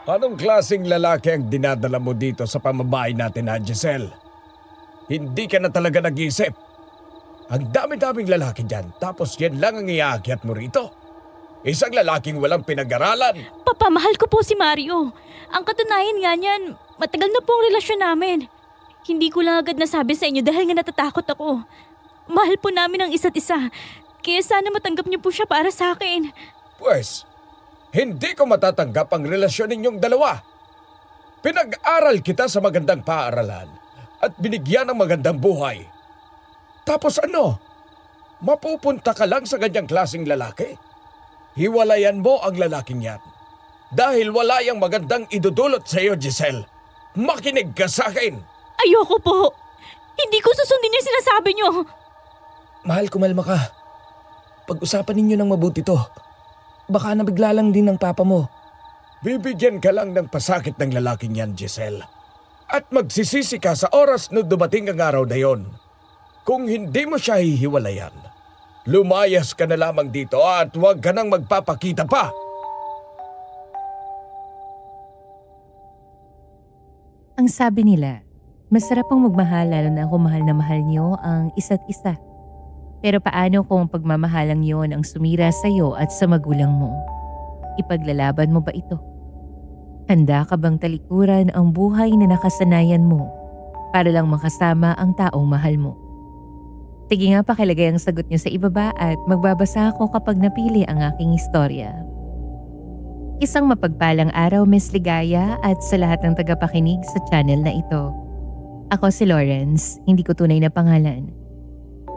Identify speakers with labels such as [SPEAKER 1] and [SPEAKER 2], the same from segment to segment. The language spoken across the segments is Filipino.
[SPEAKER 1] Anong klaseng lalaki ang dinadala mo dito sa pambahay natin, ha, Giselle? Hindi ka na talaga nag-iisip. Ang dami-daming lalaki dyan, tapos yan lang ang iaakyat mo rito. Isang lalaking walang pinag-aralan.
[SPEAKER 2] Papa, mahal ko po si Mario. Ang katunayan nga niyan, matagal na po ang relasyon namin. Hindi ko lang agad nasabi sa inyo dahil nga natatakot ako. Mahal po namin ang isa't isa. Kaya sana matanggap niyo po siya para sa akin.
[SPEAKER 1] Pues, hindi ko matatanggap ang relasyon ninyong dalawa. Pinag-aral kita sa magandang paaralan at binigyan ng magandang buhay. Tapos ano? Mapupunta ka lang sa ganyang klaseng lalaki? Hiwalayan mo ang lalaking yan. Dahil wala yung magandang idudulot sa iyo, Giselle. Makinig ka sa akin.
[SPEAKER 2] Ayoko po. Hindi ko susundin yung sinasabi niyo.
[SPEAKER 3] Mahal, kumalma ka. Pag-usapan ninyo ng mabuti to. Baka nabigla lang din ng papa mo.
[SPEAKER 1] Bibigyan ka lang ng pasakit ng lalaking yan, Giselle. At magsisisi ka sa oras na dumating ang araw na yon. Kung hindi mo siya hihiwalayan, lumayas ka na lamang dito at huwag ka nang magpapakita pa.
[SPEAKER 4] Ang sabi nila, masarap ang magmahal lalo na kung mahal na mahal niyo ang isa't isa. Pero paano kung pagmamahalang yon ang sumira sa iyo at sa magulang mo? Ipaglalaban mo ba ito? Handa ka bang talikuran ang buhay na nakasanayan mo para lang makasama ang taong mahal mo? Sige nga, pakilagay ang sagot niyo sa ibaba at magbabasa ako kapag napili ang aking istorya. Isang mapagpalang araw, Miss Ligaya, at sa lahat ng tagapakinig sa channel na ito. Ako si Lawrence, hindi ko tunay na pangalan.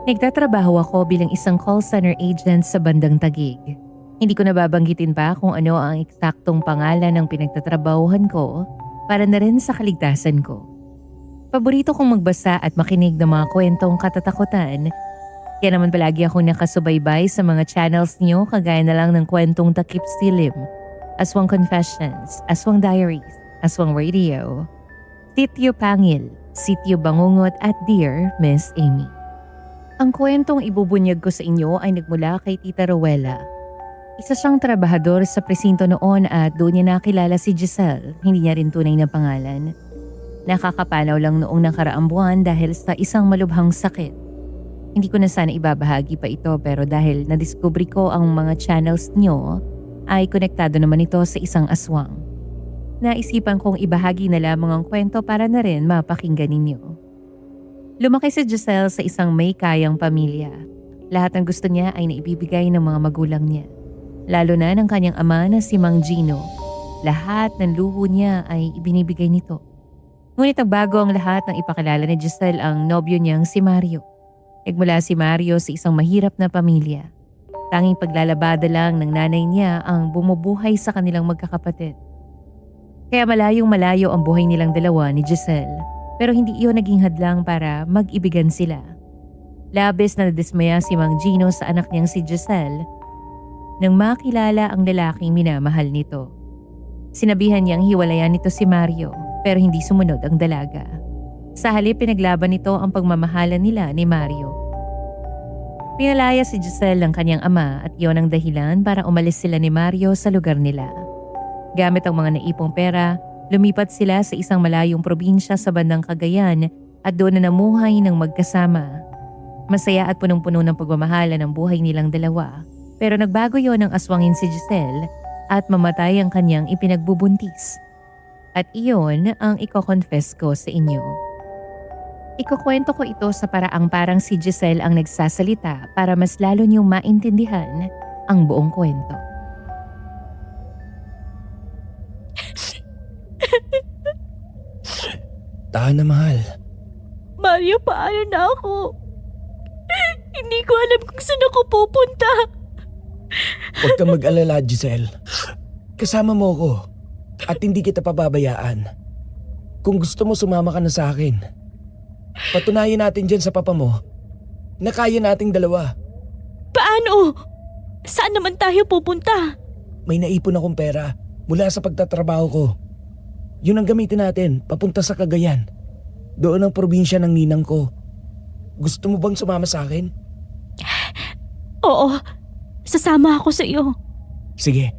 [SPEAKER 4] Nagtatrabaho ako bilang isang call center agent sa bandang Taguig. Hindi ko nababanggitin pa kung ano ang eksaktong pangalan ng pinagtatrabahuhan ko para na rin sa kaligtasan ko. Paborito kong magbasa at makinig ng mga kwentong katatakutan. Kaya naman palagi akong nakasubaybay sa mga channels niyo kagaya na lang ng kwentong Takip Silim, Aswang Confessions, Aswang Diaries, Aswang Radio, Sitio Pangil, Sitio Bangungot at Dear Miss Amy. Ang kwentong ibubunyag ko sa inyo ay nagmula kay Tita Rowella. Isa siyang trabahador sa presinto noon at doon niya nakilala si Giselle, hindi niya rin tunay na pangalan. Nakakapanaw lang noong nakaraang buwan dahil sa isang malubhang sakit. Hindi ko na sana ibabahagi pa ito pero dahil nadiskubre ko ang mga channels niyo, ay konektado naman ito sa isang aswang. Naisipan kong ibahagi na lamang ang kwento para na rin mapakinggan ninyo. Lumaki si Giselle sa isang may kayang pamilya. Lahat ng gusto niya ay naibibigay ng mga magulang niya. Lalo na ng kanyang ama na si Mang Gino. Lahat ng luho niya ay ibinibigay nito. Ngunit nagbago ang lahat nang ipakilala ni Giselle ang nobyo niyang si Mario. Nagmula si Mario sa isang mahirap na pamilya. Tanging paglalabada lang ng nanay niya ang bumubuhay sa kanilang magkakapatid. Kaya malayong malayo ang buhay nilang dalawa ni Giselle, pero hindi iyon naging hadlang para mag-ibigan sila. Labis na nadismaya si Mang Gino sa anak niyang si Giselle nang makilala ang lalaking minamahal nito. Sinabihan niyang hiwalayan nito si Mario pero hindi sumunod ang dalaga. Sa halip pinaglaban nito ang pagmamahalan nila ni Mario. Pinalaya si Giselle ng kanyang ama at iyon ang dahilan para umalis sila ni Mario sa lugar nila. Gamit ang mga naipong pera, lumipat sila sa isang malayong probinsya sa bandang Cagayan at doon na namuhay ng magkasama. Masaya at punong-puno ng pagmamahala ng buhay nilang dalawa. Pero nagbago yon nang aswangin si Giselle at mamatay ang kanyang ipinagbubuntis. At iyon ang iko-confess ko sa inyo. Ikukwento ko ito sa paraang parang si Giselle ang nagsasalita para mas lalo niyong maintindihan ang buong kwento.
[SPEAKER 3] Tahan na, mahal.
[SPEAKER 2] Mario, paano na ako? Hindi ko alam kung saan ako pupunta.
[SPEAKER 3] Huwag kang mag-alala, Giselle. Kasama mo ako at hindi kita pababayaan. Kung gusto mo, sumama ka na sa akin. Patunayan natin dyan sa papa mo na kaya nating dalawa.
[SPEAKER 2] Paano? Saan naman tayo pupunta?
[SPEAKER 3] May naipon akong pera mula sa pagtatrabaho ko. Yun ang gamitin natin papunta sa Cagayan. Doon ang probinsya ng ninang ko. Gusto mo bang sumama sa akin?
[SPEAKER 2] Oo, sasama ako sa iyo.
[SPEAKER 3] Sige,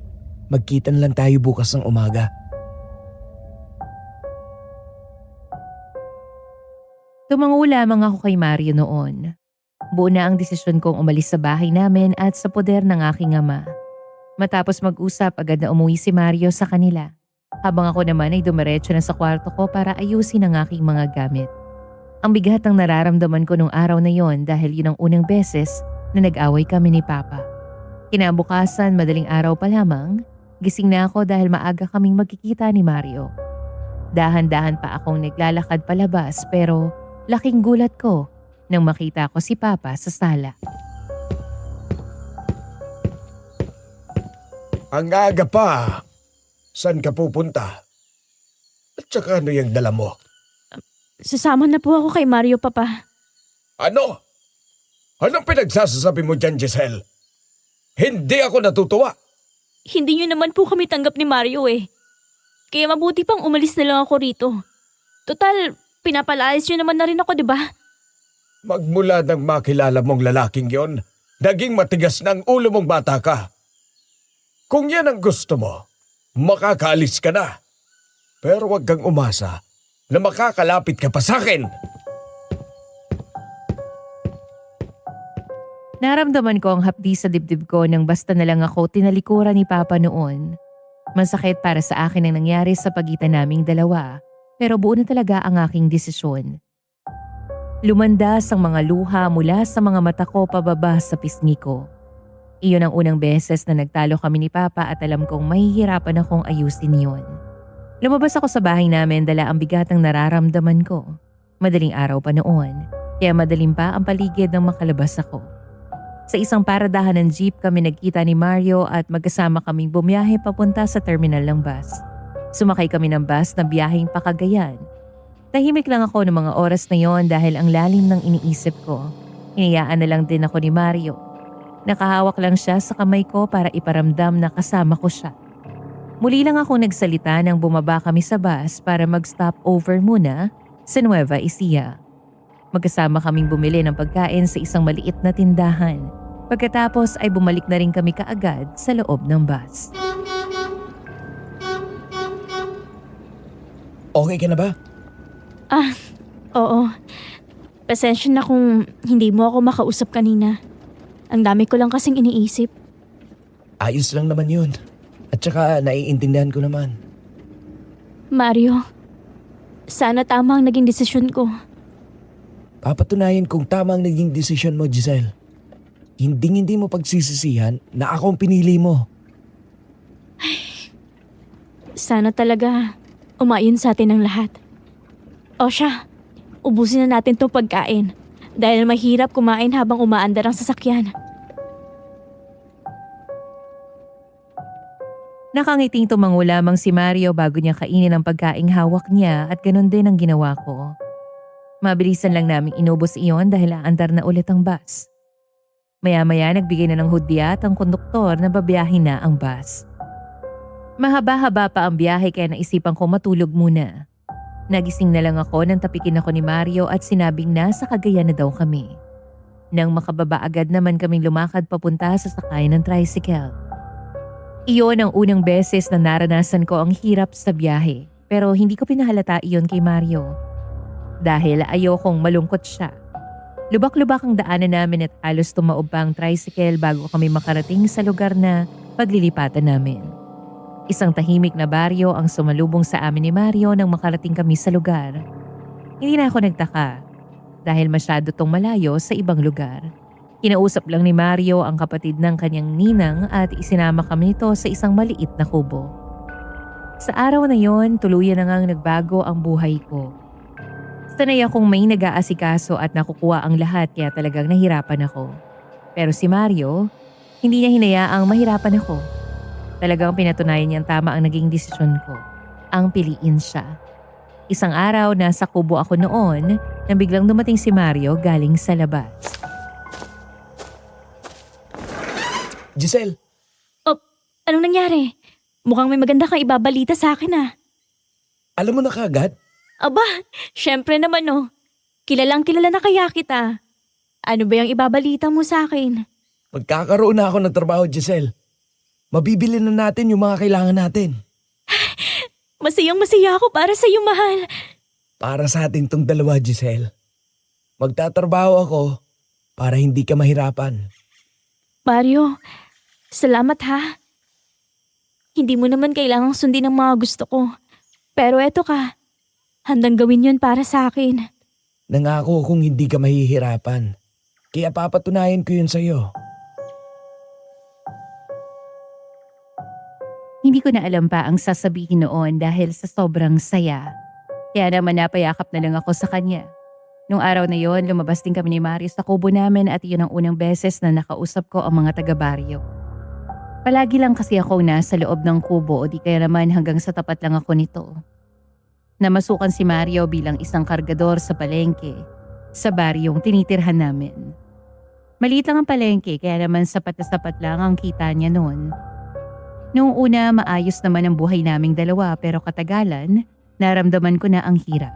[SPEAKER 3] magkita na lang tayo bukas ng umaga.
[SPEAKER 4] Tumango lamang ako kay Mario noon. Buo na ang desisyon kong umalis sa bahay namin at sa poder ng aking ama. Matapos mag-usap, agad na umuwi si Mario sa kanila. Habang ako naman ay dumiretso na sa kwarto ko para ayusin ang aking mga gamit. Ang bigat ng nararamdaman ko nung araw na yon dahil yun ang unang beses na nag-away kami ni Papa. Kinabukasan, madaling araw pa lamang, gising na ako dahil maaga kaming magkikita ni Mario. Dahan-dahan pa akong naglalakad palabas pero laking gulat ko nang makita ko si Papa sa sala.
[SPEAKER 1] Ang aga pa. Saan ka pupunta? At saka ano yung dala mo?
[SPEAKER 2] Sasama na po ako kay Mario, Papa.
[SPEAKER 1] Ano? Anong pinagsasasabi mo dyan, Giselle? Hindi ako natutuwa.
[SPEAKER 2] Hindi niyo naman po kami tanggap ni Mario eh. Kaya mabuti pang umalis na lang ako rito. Total, pinapalayas niyo naman na rin ako, di ba?
[SPEAKER 1] Magmula nang makilala mong lalaking yon, naging matigas na ang ulo mong bata ka. Kung yan ang gusto mo, makakaalis ka na. Pero wag kang umasa na makakalapit ka pa sa akin.
[SPEAKER 4] Naramdaman ko ang hapdi sa dibdib ko nang basta na lang ako tinalikuran ni Papa noon. Masakit para sa akin ang nangyari sa pagitan naming dalawa, pero buo na talaga ang aking desisyon. Lumandas ang mga luha mula sa mga mata ko pababa sa pisngi ko. Iyon ang unang beses na nagtalo kami ni Papa at alam kong mahihirapan akong ayusin yun. Lumabas ako sa bahay namin dala ang bigat ng nararamdaman ko. Madaling araw pa noon, kaya madaling pa ang paligid nang makalabas ako. Sa isang paradahan ng jeep kami nagkita ni Mario at magkasama kaming bumiyahe papunta sa terminal ng bus. Sumakay kami ng bus na biyaheng pa Cagayan. Tahimik lang ako ng mga oras na yon dahil ang lalim ng iniisip ko. Hinayaan na lang din ako ni Mario. Nakahawak lang siya sa kamay ko para iparamdam na kasama ko siya. Muli lang akong nagsalita nang bumaba kami sa bus para mag-stop over muna sa Nueva Ecija. Magkasama kaming bumili ng pagkain sa isang maliit na tindahan. Pagkatapos ay bumalik na rin kami kaagad sa loob ng bus.
[SPEAKER 3] Okay ka na ba?
[SPEAKER 2] Oo. Pasensya na kung hindi mo ako makausap kanina. Ang dami ko lang kasing iniisip.
[SPEAKER 3] Ayos lang naman yun. At saka naiintindihan ko naman.
[SPEAKER 2] Mario, sana tama ang naging desisyon ko.
[SPEAKER 3] Papatunayan kung tama ang naging desisyon mo, Giselle. Hindi mo pagsisisihan na ako ang pinili mo.
[SPEAKER 2] Sana talaga umayon sa atin ang lahat. O siya, ubusin na natin tong pagkain dahil mahirap kumain habang umaandar ang sasakyan.
[SPEAKER 4] Nakangiting tumango lamang si Mario bago niya kainin ang pagkaing hawak niya at ganun din ang ginawa ko. Mabilisan lang naming inubos iyon dahil aandar na ulit ang bus. Maya-maya nagbigay na ng hudyat ang konduktor na babiyahin na ang bus. Mahaba-haba pa ang biyahe kaya naisipan ko matulog muna. Nagising na lang ako nang tapikin ako ni Mario at sinabing nasa Cagayan na daw kami. Nang makababa agad naman kaming lumakad papunta sa sakay ng tricycle. Iyon ang unang beses na naranasan ko ang hirap sa biyahe pero hindi ko pinahalata iyon kay Mario. Dahil ayokong malungkot siya. Lubak-lubak ang daanan namin at halos tumaob pa ang tricycle bago kami makarating sa lugar na paglilipatan namin. Isang tahimik na baryo ang sumalubong sa amin ni Mario nang makarating kami sa lugar. Hindi na ako nagtaka dahil masyado tong malayo sa ibang lugar. Kinausap lang ni Mario ang kapatid ng kanyang ninang at isinama kami nito sa isang maliit na kubo. Sa araw na yon, tuluyan na ngang nagbago ang buhay ko. Sanay akong may nag-aasikaso at nakukuha ang lahat kaya talagang nahirapan ako. Pero si Mario, hindi niya hinayaang mahirapan ako. Talagang pinatunayan niyang tama ang naging desisyon ko. Ang piliin siya. Isang araw, nasa kubo ako noon nang biglang dumating si Mario galing sa labas.
[SPEAKER 3] Giselle,
[SPEAKER 2] Oh, anong nangyari? Mukhang may maganda kang ibabalita sa akin ah.
[SPEAKER 3] alam mo na kaagad?
[SPEAKER 2] Aba, syempre naman oh. Kilalang kilala na kaya kita. Ano ba yung ibabalita mo sa akin?
[SPEAKER 3] Magkakaroon na ako ng trabaho, Giselle. Mabibili na natin yung mga kailangan natin.
[SPEAKER 2] Masayang masaya ako para sa iyo, mahal.
[SPEAKER 3] Para sa ating tong dalawa, Giselle. Magtatrabaho ako para hindi ka mahirapan.
[SPEAKER 2] Mario, salamat ha. Hindi mo naman kailangang sundin ang mga gusto ko. Pero eto ka, handang gawin yun para sa akin.
[SPEAKER 3] Nangako kung hindi ka mahihirapan. Kaya papatunayan ko yun sa'yo.
[SPEAKER 4] Hindi ko na alam pa ang sasabihin noon dahil sa sobrang saya. Kaya naman napayakap na lang ako sa kanya. Nung araw na yon, lumabas din kami ni Mario sa kubo namin at iyon ang unang beses na nakausap ko ang mga taga-baryo. Palagi lang kasi ako nasa loob ng kubo o di kaya naman hanggang sa tapat lang ako nito. Namasukan si Mario bilang isang kargador sa palengke sa baryong tinitirhan namin. Maliit lang ang palengke kaya naman sapat na sapat lang ang kita niya noon. Noong una maayos naman ang buhay naming dalawa pero katagalan naramdaman ko na ang hirap.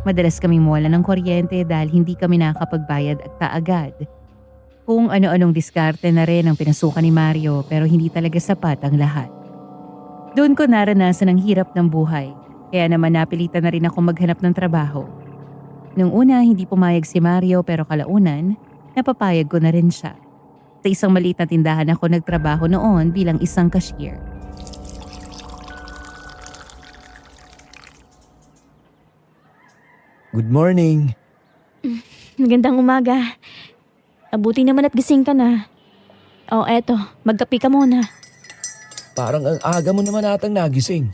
[SPEAKER 4] Madalas kaming mawala ng kuryente dahil hindi kami nakakapagbayad at kaagad. Kung ano-anong diskarte na rin ang pinasukan ni Mario pero hindi talaga sapat ang lahat. Doon ko naranasan ang hirap ng buhay kaya naman napilitan na rin ako maghanap ng trabaho. Nung una hindi pumayag si Mario pero kalaunan napapayag ko na rin siya. Sa isang maliit na tindahan ako nagtrabaho noon bilang isang cashier.
[SPEAKER 3] Good morning.
[SPEAKER 2] Magandang umaga. Abuti naman at gising ka na. O eto, magkape ka muna.
[SPEAKER 3] Parang ang aga mo naman atang nagising.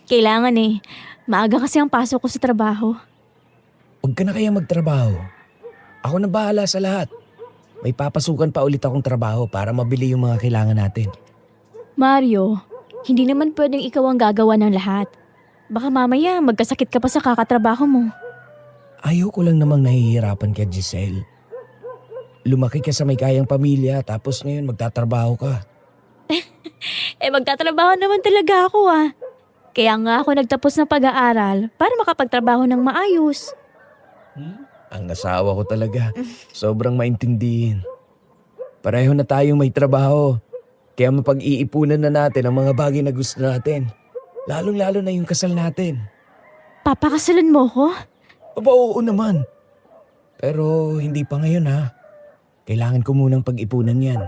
[SPEAKER 2] Kailangan eh. Maaga kasi ang pasok ko sa trabaho.
[SPEAKER 3] Huwag ka na kaya magtrabaho. Ako na bahala sa lahat. May papasukan pa ulit akong trabaho para mabili yung mga kailangan natin.
[SPEAKER 2] Mario, hindi naman pwedeng ikaw ang gagawa ng lahat. Baka mamaya magkasakit ka pa sa kakatrabaho mo.
[SPEAKER 3] Ayaw ko lang namang nahihirapan ka, Giselle. Lumaki ka sa may kayang pamilya tapos ngayon magtatrabaho ka.
[SPEAKER 2] Magtatrabaho naman talaga ako ah. Kaya nga ako nagtapos ng pag-aaral para makapagtrabaho ng maayos.
[SPEAKER 3] Ang asawa ko talaga. Sobrang maintindihin. Pareho na tayong may trabaho. Kaya mapag-iipunan na natin ang mga bagay na gusto natin. Lalong-lalo na yung kasal natin.
[SPEAKER 2] Papakasalan mo ko?
[SPEAKER 3] Aba, oo naman. Pero hindi pa ngayon ha. Kailangan ko munang pag-ipunan yan.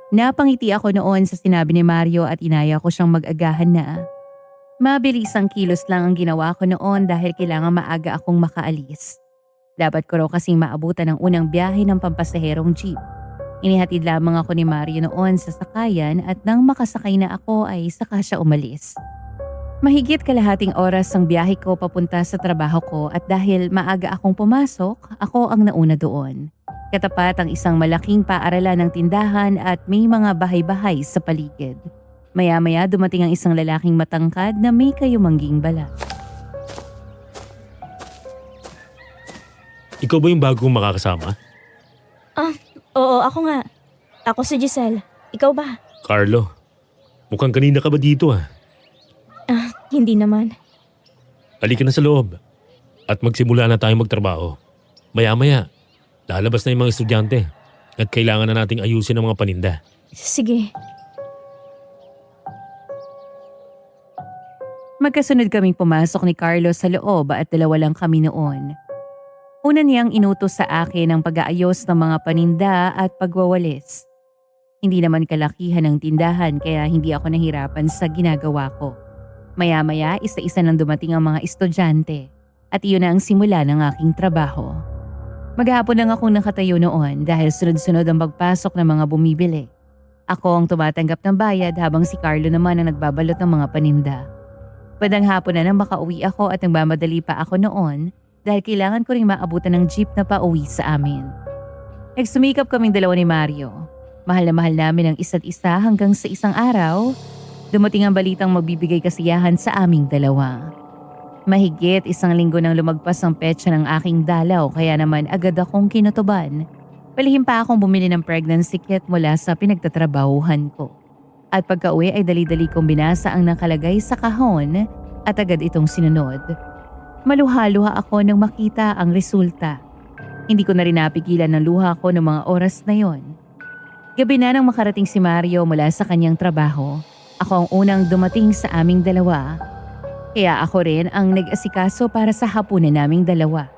[SPEAKER 4] Napangiti ako noon sa sinabi ni Mario at inaya ko siyang mag-agahan na. Mabilis ang kilos lang ang ginawa ko noon dahil kailangan maaga akong makaalis. Dapat ko raw kasing maabutan ang unang biyahe ng pampasaherong jeep. Inihatid lamang ako ni Mario noon sa sakayan at nang makasakay na ako ay saka siya umalis. Mahigit kalahating oras ang biyahe ko papunta sa trabaho ko at dahil maaga akong pumasok, ako ang nauna doon. Katapat ang isang malaking paaralan ng tindahan at may mga bahay-bahay sa paligid. Maya-maya dumating ang isang lalaking matangkad na may kayumangging balat.
[SPEAKER 5] Ikaw ba yung bagong makakasama?
[SPEAKER 2] Oo, ako nga. Ako si Giselle. Ikaw ba?
[SPEAKER 5] Carlo, mukhang kanina ka ba dito ah?
[SPEAKER 2] Hindi naman.
[SPEAKER 5] Halika na sa loob at magsimula na tayong magtrabaho. Maya-maya, lalabas na yung mga estudyante at kailangan na nating ayusin ang mga paninda.
[SPEAKER 2] Sige.
[SPEAKER 4] Magkasunod kaming pumasok ni Carlo sa loob at dalawa lang kami noon. Una niyang inutos sa akin ang pag-aayos ng mga paninda at pagwawalis. Hindi naman kalakihan ng tindahan kaya hindi ako nahirapan sa ginagawa ko. Maya-maya isa-isa nang dumating ang mga estudyante at iyon na ang simula ng aking trabaho. Maghapon lang akong nakatayo noon dahil sunod-sunod ang pagpasok ng mga bumibili. Ako ang tumatanggap ng bayad habang si Carlo naman ang nagbabalot ng mga paninda. Bandang hapon na nang makauwi ako at nagmamadali pa ako noon dahil kailangan ko ring maabutan ng jeep na pauwi sa amin. Nagsumikap kaming dalawa ni Mario. Mahal na mahal namin ang isa't isa hanggang sa isang araw, dumating ang balitang magbibigay kasiyahan sa aming dalawa. Mahigit isang linggo nang lumagpas ang petsa ng aking dalaw kaya naman agad akong kinutuban. Palihim pa akong bumili ng pregnancy kit mula sa pinagtatrabahuhan ko. At pagka-uwi ay dali-dali kong binasa ang nakalagay sa kahon at agad itong sinunod. Maluha-luha ako nang makita ang resulta. Hindi ko na rin napigilan ng luha ko ng mga oras na yon. Gabi na nang makarating si Mario mula sa kanyang trabaho. Ako ang unang dumating sa aming dalawa. Kaya ako rin ang nag-asikaso para sa hapunan naming dalawa.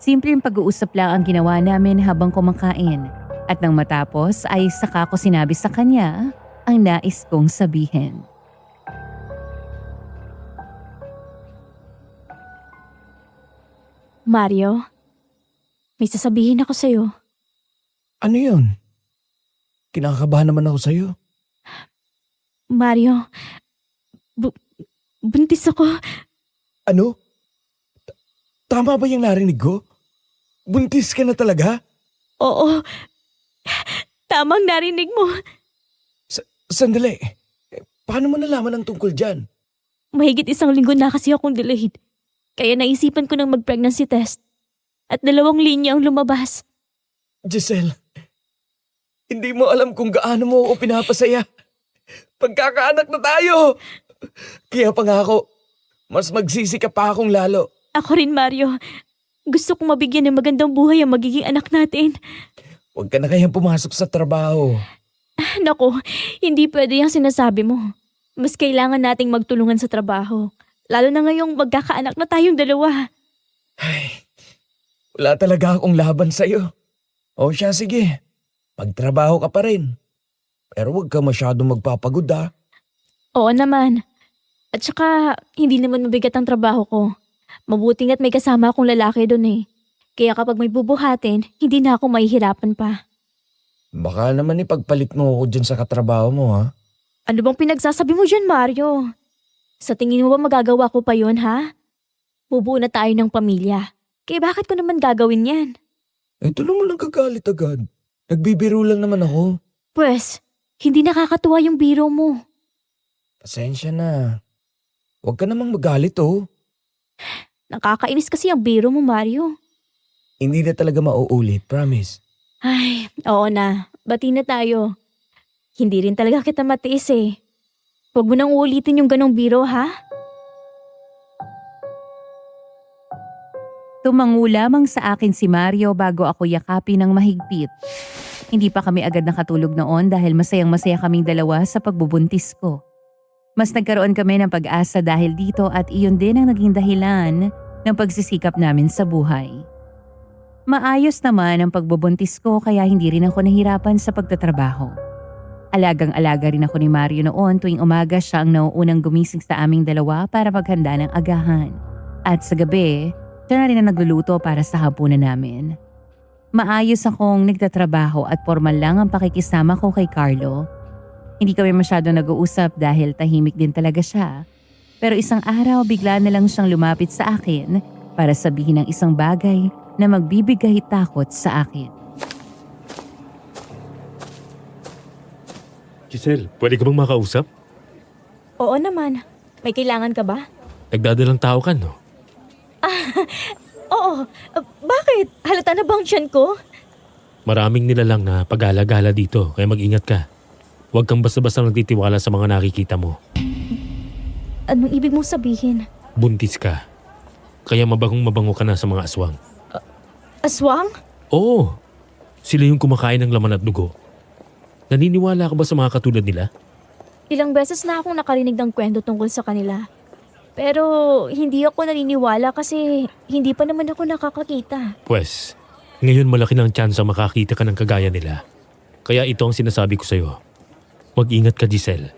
[SPEAKER 4] Simpleng pag-uusap lang ang ginawa namin habang kumakain. At nang matapos ay saka ko sinabi sa kanya ang nais kong sabihin.
[SPEAKER 2] Mario, may sasabihin ako sa'yo.
[SPEAKER 3] Ano yun? Kinakabahan naman ako sa'yo.
[SPEAKER 2] Mario, buntis ako.
[SPEAKER 3] Ano? Tama ba yung narinig ko? Buntis ka na talaga?
[SPEAKER 2] Oo, tamang narinig mo.
[SPEAKER 3] Sandali. Paano mo nalaman ang tungkol dyan?
[SPEAKER 2] Mahigit 1 linggo na kasi akong delayed. Kaya naisipan ko ng mag-pregnancy test. At 2 linya ang lumabas.
[SPEAKER 3] Giselle, hindi mo alam kung gaano mo ako pinapasaya. Pagkakaanak na tayo! Kaya pangako, mas magsisika pa akong lalo.
[SPEAKER 2] Ako rin, Mario. Gusto kong mabigyan ng magandang buhay ang magiging anak natin.
[SPEAKER 3] Huwag ka na kayang pumasok sa trabaho.
[SPEAKER 2] Naku, hindi pwede yung sinasabi mo. Mas kailangan nating magtulungan sa trabaho. Lalo na ngayong magkakaanak na tayong 2.
[SPEAKER 3] Ay, wala talaga akong laban sa'yo. O siya, sige. Magtrabaho ka pa rin. Pero huwag ka masyadong magpapagod ha.
[SPEAKER 2] Oo naman. At saka, hindi naman mabigat ang trabaho ko. Mabuting at may kasama akong lalaki doon eh. Kaya kapag may bubuhatin, hindi na ako mahihirapan pa.
[SPEAKER 3] Baka naman ipagpalit mo ako dyan sa katrabaho mo ha.
[SPEAKER 2] Ano bang pinagsasabi mo dyan, Mario? Sa tingin mo ba magagawa ko pa yun, ha? Bubuo na tayo ng pamilya. Kaya bakit ko naman gagawin yan?
[SPEAKER 3] Ito naman lang kagalit agad. Nagbibiro lang naman ako.
[SPEAKER 2] Pwes, hindi nakakatuwa yung biro mo.
[SPEAKER 3] Pasensya na. Huwag ka namang magalit oh.
[SPEAKER 2] Nakakainis kasi ang biro mo, Mario.
[SPEAKER 3] Hindi na talaga mauulit, promise.
[SPEAKER 2] Ay, oo na. Bati na tayo. Hindi rin talaga kita matiis eh. Huwag mo nang uulitin yung ganong biro, ha?
[SPEAKER 4] Tumango lamang sa akin si Mario bago ako yakapin ng mahigpit. Hindi pa kami agad nakatulog noon dahil masayang-masaya kaming dalawa sa pagbubuntis ko. Mas nagkaroon kami ng pag-asa dahil dito at iyon din ang naging dahilan ng pagsisikap namin sa buhay. Maayos naman ang pagbubuntis ko kaya hindi rin ako nahirapan sa pagtatrabaho. Alagang-alaga rin ako ni Mario noon tuwing umaga siya ang nauunang gumising sa aming dalawa para maghanda ng agahan. At sa gabi, siya na rin ang nagluluto para sa hapunan namin. Maayos akong nagtatrabaho at formal lang ang pakikisama ko kay Carlo. Hindi kami masyado nag-uusap dahil tahimik din talaga siya. Pero isang araw bigla na lang siyang lumapit sa akin para sabihin ng isang bagay na magbibigay takot sa akin.
[SPEAKER 5] Giselle, pwede ka bang makausap?
[SPEAKER 2] Oo naman. May kailangan ka ba?
[SPEAKER 5] Nagdadalang tao ka, no?
[SPEAKER 2] Oo. Bakit? Halata na bang tiyan ko?
[SPEAKER 5] Maraming nilalang na pag-alagala dito, kaya mag-ingat ka. Huwag kang basta-basta nagtitiwala sa mga nakikita mo.
[SPEAKER 2] Anong ibig mong sabihin?
[SPEAKER 5] Buntis ka. Kaya mabangong-mabango ka na sa mga aswang.
[SPEAKER 2] Aswang?
[SPEAKER 5] Oo. Sila yung kumakain ng laman at dugo. Naniniwala ka ba sa mga katulad nila?
[SPEAKER 2] Ilang beses na akong nakarinig ng kwento tungkol sa kanila. Pero hindi ako naniniwala kasi hindi pa naman ako nakakakita.
[SPEAKER 5] Pwes, ngayon malaki ng tsansa makakita ka ng kagaya nila. Kaya ito ang sinasabi ko sa'yo. Mag-ingat ka, Giselle.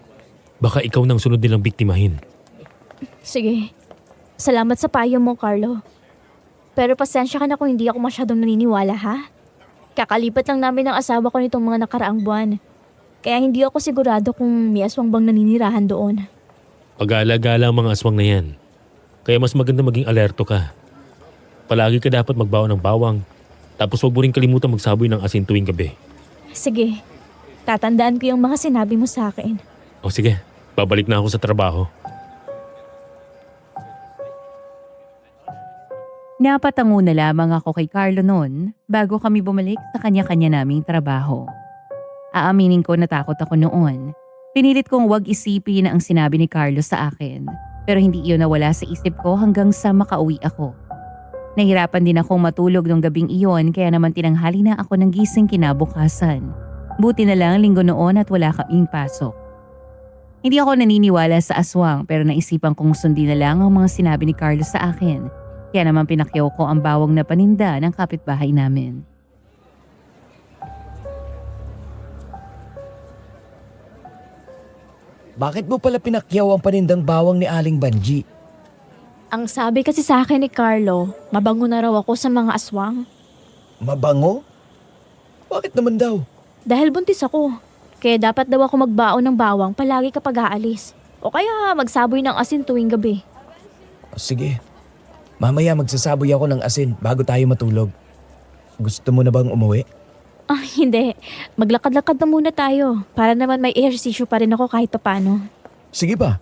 [SPEAKER 5] Baka ikaw nang sunod nilang biktimahin.
[SPEAKER 2] Sige. Salamat sa payo mo, Carlo. Pero pasensya ka na kung hindi ako masyadong naniniwala, ha? Kakalipat lang namin ng asawa ko nitong mga nakaraang buwan. Kaya hindi ako sigurado kung may aswang bang naninirahan doon.
[SPEAKER 5] Pag-alagala ang mga aswang na yan. Kaya mas maganda maging alerto ka. Palagi ka dapat magbaon ng bawang. Tapos huwag mo rin kalimutan magsaboy ng asin tuwing gabi.
[SPEAKER 2] Sige. Tatandaan ko yung mga sinabi mo sa akin.
[SPEAKER 5] O sige, babalik na ako sa trabaho.
[SPEAKER 4] Napatango na lamang ako kay Carlo noon bago kami bumalik sa kanya-kanya naming trabaho. Aaminin ko natakot ako noon. Pinilit kong wag isipin ang sinabi ni Carlo sa akin. Pero hindi iyon nawala sa isip ko hanggang sa makauwi ako. Nahirapan din akong matulog nung gabing iyon kaya naman tinanghali na ako ng gising kinabukasan. Buti na lang linggo noon at wala kaming pasok. Hindi ako naniniwala sa aswang pero naisipan kong sundin na lang ang mga sinabi ni Carlos sa akin. Kaya naman pinakyaw ko ang bawang na paninda ng kapitbahay namin.
[SPEAKER 3] Bakit mo pala pinakyaw ang panindang bawang ni Aling Banji?
[SPEAKER 2] Ang sabi kasi sa akin ni Carlo, mabango na raw ako sa mga aswang.
[SPEAKER 3] Mabango? Bakit naman daw?
[SPEAKER 2] Dahil buntis ako. Kaya dapat daw ako magbaon ng bawang palagi kapag aalis. O kaya magsaboy ng asin tuwing gabi.
[SPEAKER 3] O, sige. Mamaya magsasaboy ako ng asin bago tayo matulog. Gusto mo na bang umuwi?
[SPEAKER 2] Ah, hindi. Maglakad-lakad na muna tayo. Para naman may ehersisyo pa rin ako kahit papano.
[SPEAKER 3] Sige ba?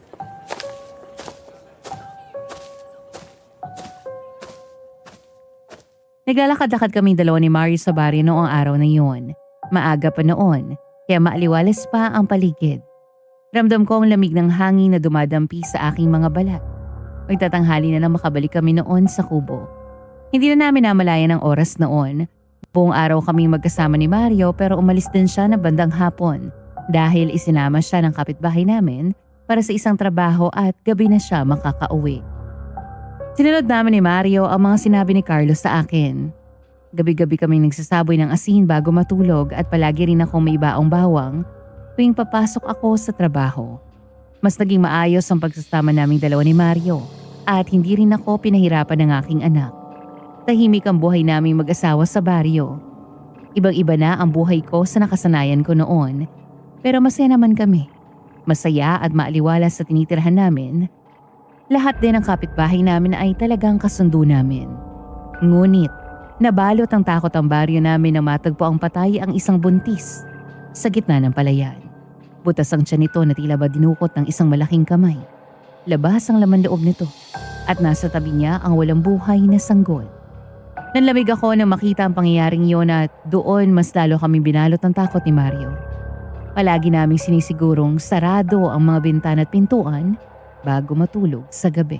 [SPEAKER 4] Naglalakad-lakad kaming dalawa ni Mario sa baryo noong araw na yun. Maaga pa noon, kaya maaliwalas pa ang paligid. Ramdam ko ang lamig ng hangin na dumadampi sa aking mga balat. Magtatanghali na lang makabalik kami noon sa kubo. Hindi na namin namalayan ang oras noon. Buong araw kaming magkasama ni Mario pero umalis din siya na bandang hapon dahil isinama siya ng kapitbahay namin para sa isang trabaho at gabi na siya makakauwi. Sinunod namin ni Mario ang mga sinabi ni Carlos sa akin. Gabi-gabi kaming nagsasaboy ng asin bago matulog at palagi rin akong may baong bawang tuwing papasok ako sa trabaho. Mas naging maayos ang pagsasama naming dalawa ni Mario at hindi rin ako pinahirapan ng aking anak. Tahimik ang buhay naming mag-asawa sa baryo. Ibang-iba na ang buhay ko sa nakasanayan ko noon. Pero masaya naman kami. Masaya at maaliwala sa tinitirhan namin. Lahat din ng kapitbahay namin ay talagang kasundo namin. Ngunit, nabalot ang takot ang baryo namin na matagpo ang patay ang isang buntis sa gitna ng palayan. Butas ang tiyan nito na tila ba dinukot ng isang malaking kamay. Labas ang laman loob nito at nasa tabi niya ang walang buhay na sanggol. Nanlamig ako nang makita ang pangyayaring iyon at doon mas lalo kami binalot ng takot ni Mario. Palagi naming sinisigurong sarado ang mga bintana at pintuan bago matulog sa gabi.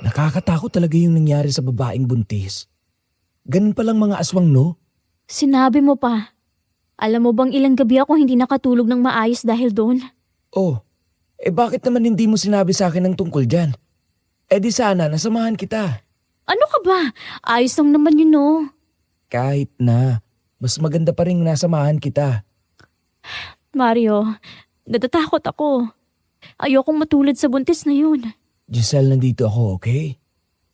[SPEAKER 3] Nakakatakot talaga yung nangyari sa babaeng buntis. Ganun palang mga aswang, no?
[SPEAKER 2] Sinabi mo pa. Alam mo bang ilang gabi ako hindi nakatulog ng maayos dahil doon?
[SPEAKER 3] Oh, bakit naman hindi mo sinabi sa akin ng tungkol dyan? Di sana nasamahan kita.
[SPEAKER 2] Ano ka ba? Ayos lang naman yun, no?
[SPEAKER 3] Kahit na, mas maganda pa rin nasamahan kita.
[SPEAKER 2] Mario, natatakot ako. Ayokong matulad sa buntis na yun.
[SPEAKER 3] Giselle, nandito ako, okay?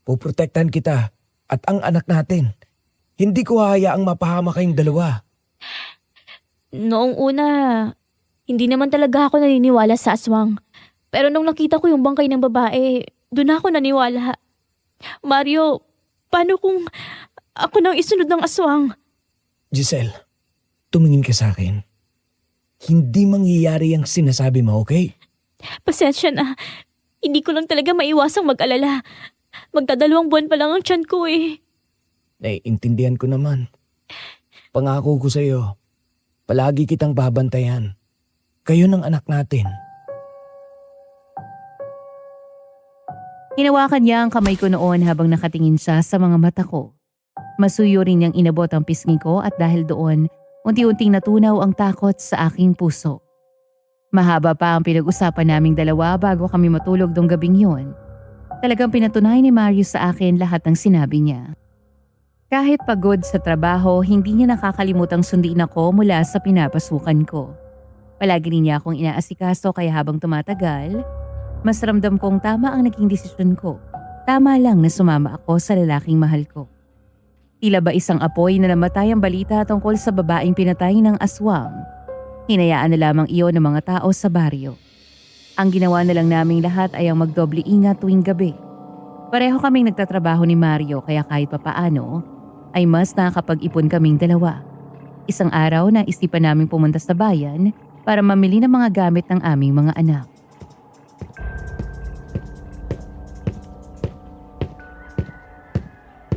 [SPEAKER 3] Poprotektahan kita at ang anak natin. Hindi ko hahayaang mapahama kayong dalawa.
[SPEAKER 2] Noong una, hindi naman talaga ako naniniwala sa aswang. Pero nung nakita ko yung bangkay ng babae, doon ako naniwala. Mario, paano kung ako nang isunod ng aswang?
[SPEAKER 3] Giselle, tumingin ka sa akin. Hindi mangyayari ang sinasabi mo, okay?
[SPEAKER 2] Pasensya na. Hindi ko lang talaga maiwasang mag-alala. Magdadalawang buwan pa lang ang tiyan ko eh.
[SPEAKER 3] Naiintindihan ko naman. Pangako ko sa'yo, palagi kitang babantayan. Kayo ng anak natin.
[SPEAKER 4] Hinawakan niya ang kamay ko noon habang nakatingin siya sa mga mata ko. Masuyo rin niyang inabot ang pisngi ko at dahil doon, unti-unting natunaw ang takot sa aking puso. Mahaba pa ang pinag-usapan naming dalawa bago kami matulog dong gabing yun. Talagang pinatunay ni Mario sa akin lahat ng sinabi niya. Kahit pagod sa trabaho, hindi niya nakakalimutang sundin ako mula sa pinapasukan ko. Palagi rin niya akong inaasikaso kaya habang tumatagal, mas ramdam kong tama ang naging desisyon ko. Tama lang na sumama ako sa lalaking mahal ko. Tila ba isang apoy na namatay ang balita tungkol sa babaeng pinatay ng aswang. Hinayaan na lamang iyon ng mga tao sa baryo. Ang ginawa na lang naming lahat ay ang magdoble ingat tuwing gabi. Pareho kaming nagtatrabaho ni Mario kaya kahit papaano ay mas nakakapag-ipon kaming dalawa. Isang araw na isipan naming pumunta sa bayan para mamili ng mga gamit ng aming mga anak.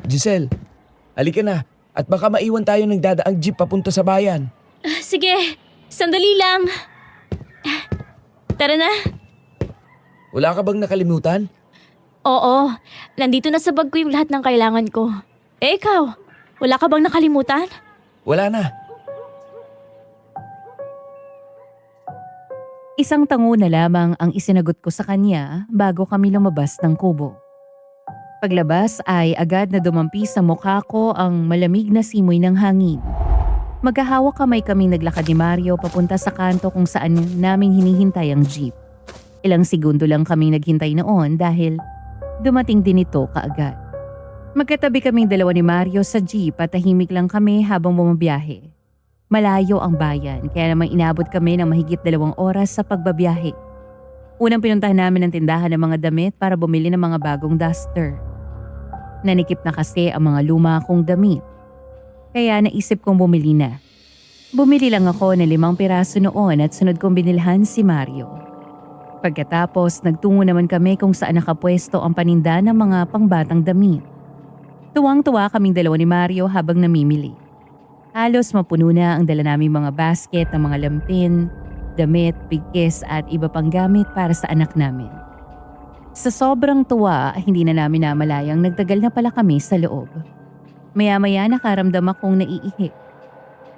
[SPEAKER 3] Giselle, halika na at baka maiwan tayo ng dadaang jeep papunta sa bayan.
[SPEAKER 2] Sige, sandali lang. Tara na.
[SPEAKER 3] Wala ka bang nakalimutan?
[SPEAKER 2] Oo, nandito na sa bag ko yung lahat ng kailangan ko. Eh ikaw, wala ka bang nakalimutan?
[SPEAKER 3] Wala na.
[SPEAKER 4] Isang tango na lamang ang isinagot ko sa kanya bago kami lumabas ng kubo. Paglabas ay agad na dumampi sa mukha ko ang malamig na simoy ng hangin. Magkahawak kamay kaming naglakad ni Mario papunta sa kanto kung saan naming hinihintay ang jeep. Ilang segundo lang kaming naghintay noon dahil dumating din ito kaagad. Magkatabi kaming dalawa ni Mario sa jeep at tahimik lang kami habang bumabiyahe. Malayo ang bayan kaya naman inabot kami ng mahigit 2 oras sa pagbabiyahe. Unang pinuntahan namin ang tindahan ng mga damit para bumili ng mga bagong duster. Nanikip na kasi ang mga luma kong damit. Kaya naisip kong bumili na. Bumili lang ako ng 5 piraso noon at sunod kong binilhan si Mario. Pagkatapos nagtungo naman kami kung saan nakapwesto ang paninda ng mga pangbatang damit. Tuwang-tuwa kaming dalawa ni Mario habang namimili. Halos mapuno na ang dala naming mga basket ng mga lampin, damit, bigkis at iba pang gamit para sa anak namin. Sa sobrang tuwa, hindi na namin namalayang nagtagal na pala kami sa loob. Maya-maya nakaramdam akong naiihi.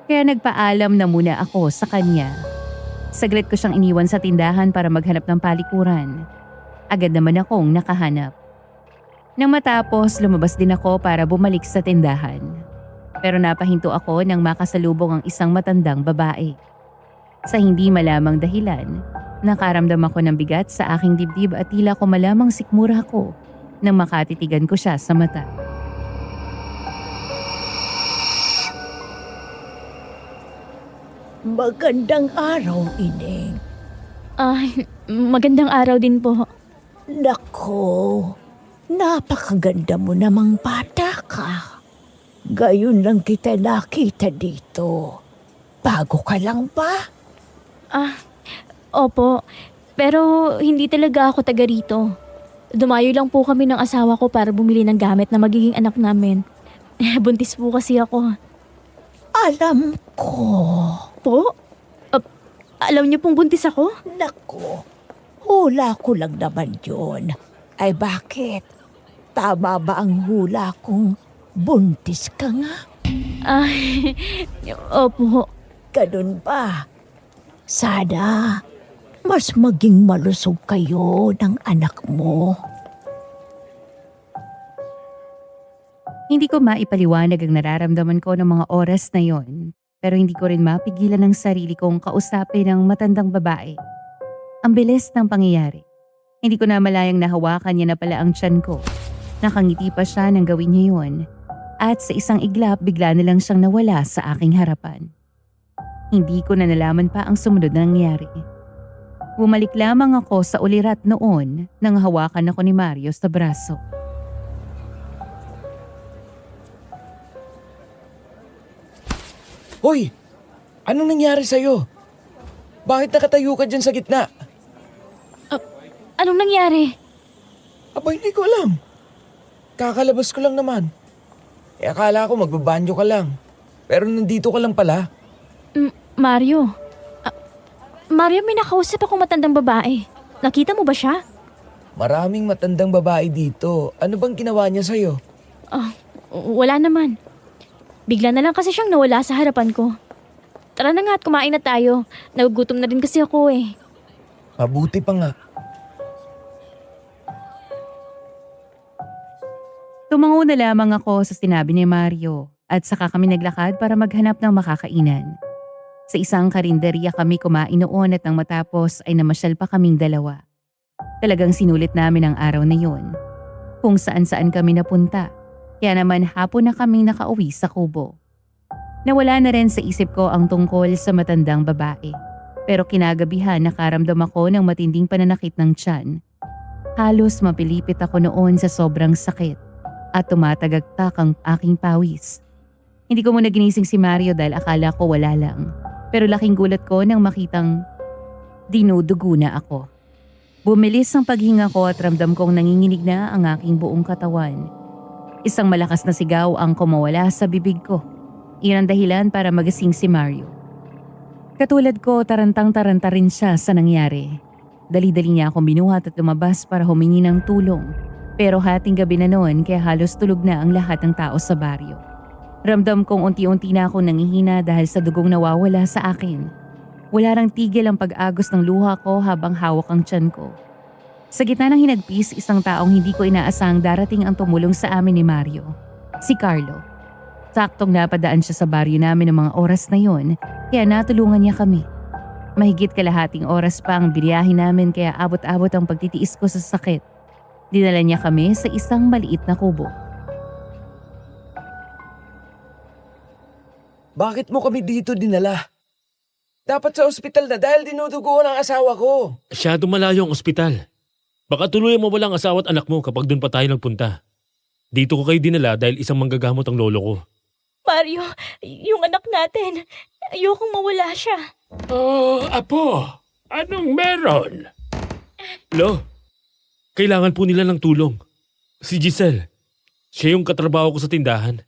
[SPEAKER 4] Kaya nagpaalam na muna ako sa kanya. Saglit ko siyang iniwan sa tindahan para maghanap ng palikuran. Agad naman akong nakahanap. Nang matapos, lumabas din ako para bumalik sa tindahan. Pero napahinto ako nang makasalubong ang isang matandang babae. Sa hindi malamang dahilan, nakaramdam ako ng bigat sa aking dibdib at tila ko malamang sikmura ako nang makatitigan ko siya sa mata.
[SPEAKER 6] Magandang araw, Ineng.
[SPEAKER 2] Magandang araw din po.
[SPEAKER 6] Nako, napakaganda mo namang bata ka. Gayon lang kita nakita dito. Bago ka lang ba?
[SPEAKER 2] Opo. Pero hindi talaga ako taga rito. Dumayo lang po kami ng asawa ko para bumili ng gamit na magiging anak namin. Buntis po kasi ako.
[SPEAKER 6] Alam ko.
[SPEAKER 2] Po? Alam niyo pong buntis ako?
[SPEAKER 6] Nako, hula ko lang naman yun. Ay bakit? Tama ba ang hula kong buntis ka nga?
[SPEAKER 2] Opo.
[SPEAKER 6] Ganun ba? Sana mas maging malusog kayo ng anak mo.
[SPEAKER 4] Hindi ko maipaliwanag ang nararamdaman ko ng mga oras na yon, pero hindi ko rin mapigilan ang sarili kong kausapin ng matandang babae. Ang bilis ng pangyayari. Hindi ko na malayang nahawakan niya na pala ang tiyan ko. Nakangiti pa siya nang gawin niya yun. At sa isang iglap, bigla na lang siyang nawala sa aking harapan. Hindi ko na nalaman pa ang sumunod na nangyari. Bumalik lamang ako sa ulirat noon nang hawakan ako ni Mario sa braso.
[SPEAKER 3] Hoy! Anong nangyari sa'yo? Bakit nakatayo ka dyan sa gitna?
[SPEAKER 2] Anong nangyari?
[SPEAKER 3] Aba, hindi ko alam. Kakalabas ko lang naman. Akala ko magbabanyo ka lang. Pero nandito ka lang pala.
[SPEAKER 2] Mario. Mario, may nakausap akong matandang babae. Nakita mo ba siya?
[SPEAKER 3] Maraming matandang babae dito. Ano bang ginawa niya sa'yo?
[SPEAKER 2] Wala naman. Bigla na lang kasi siyang nawala sa harapan ko. Tara na nga at kumain na tayo. Nagugutom na rin kasi ako eh.
[SPEAKER 3] Mabuti pa nga.
[SPEAKER 4] Tumango na lamang ako sa sinabi ni Mario at saka kami naglakad para maghanap ng makakainan. Sa isang karinderya kami kumain noon at nang matapos ay namasyal pa kaming dalawa. Talagang sinulit namin ang araw na yun. Kung saan-saan kami napunta. Kaya naman hapon na kaming nakauwi sa kubo. Nawala na rin sa isip ko ang tungkol sa matandang babae. Pero kinagabihan nakaramdam ako ng matinding pananakit ng tiyan. Halos mapilipit ako noon sa sobrang sakit at tumatagagtak ang aking pawis. Hindi ko muna ginising si Mario dahil akala ko wala lang. Pero laking gulat ko nang makitang dinudugo na ako. Bumilis ang paghinga ko at ramdam kong nanginginig na ang aking buong katawan. Isang malakas na sigaw ang kumawala sa bibig ko. Iyan ang dahilan para magising si Mario. Katulad ko, tarantang-taranta rin siya sa nangyari. Dali-dali niya akong binuhat at lumabas para humingi ng tulong. Pero hating gabi na noon kaya halos tulog na ang lahat ng tao sa baryo. Ramdam kong unti-unti na akong nangihina dahil sa dugong nawawala sa akin. Wala rang tigil ang pag-agos ng luha ko habang hawak ang tiyan ko. Sa gitna ng hinagpis, isang taong hindi ko inaasahang darating ang tumulong sa amin ni Mario. Si Carlo. Saktong napadaan siya sa baryo namin ng mga oras na yon, kaya natulungan niya kami. Mahigit kalahating oras pa ang biniyahe namin kaya abot-abot ang pagtitiis ko sa sakit. Dinala niya kami sa isang maliit na kubo.
[SPEAKER 3] Bakit mo kami dito dinala? Dapat sa ospital na dahil dinudugo ng asawa ko.
[SPEAKER 5] Masyado malayo ang ospital. Baka tuluyan mo walang asawa at anak mo kapag doon pa tayo nagpunta. Dito ko kayo dinala dahil isang manggagamot ang lolo ko.
[SPEAKER 2] Mario, yung anak natin, ayokong mawala siya.
[SPEAKER 5] Oh, apo, anong meron? Lo, kailangan po nila ng tulong. Si Giselle, siya yung katrabaho ko sa tindahan.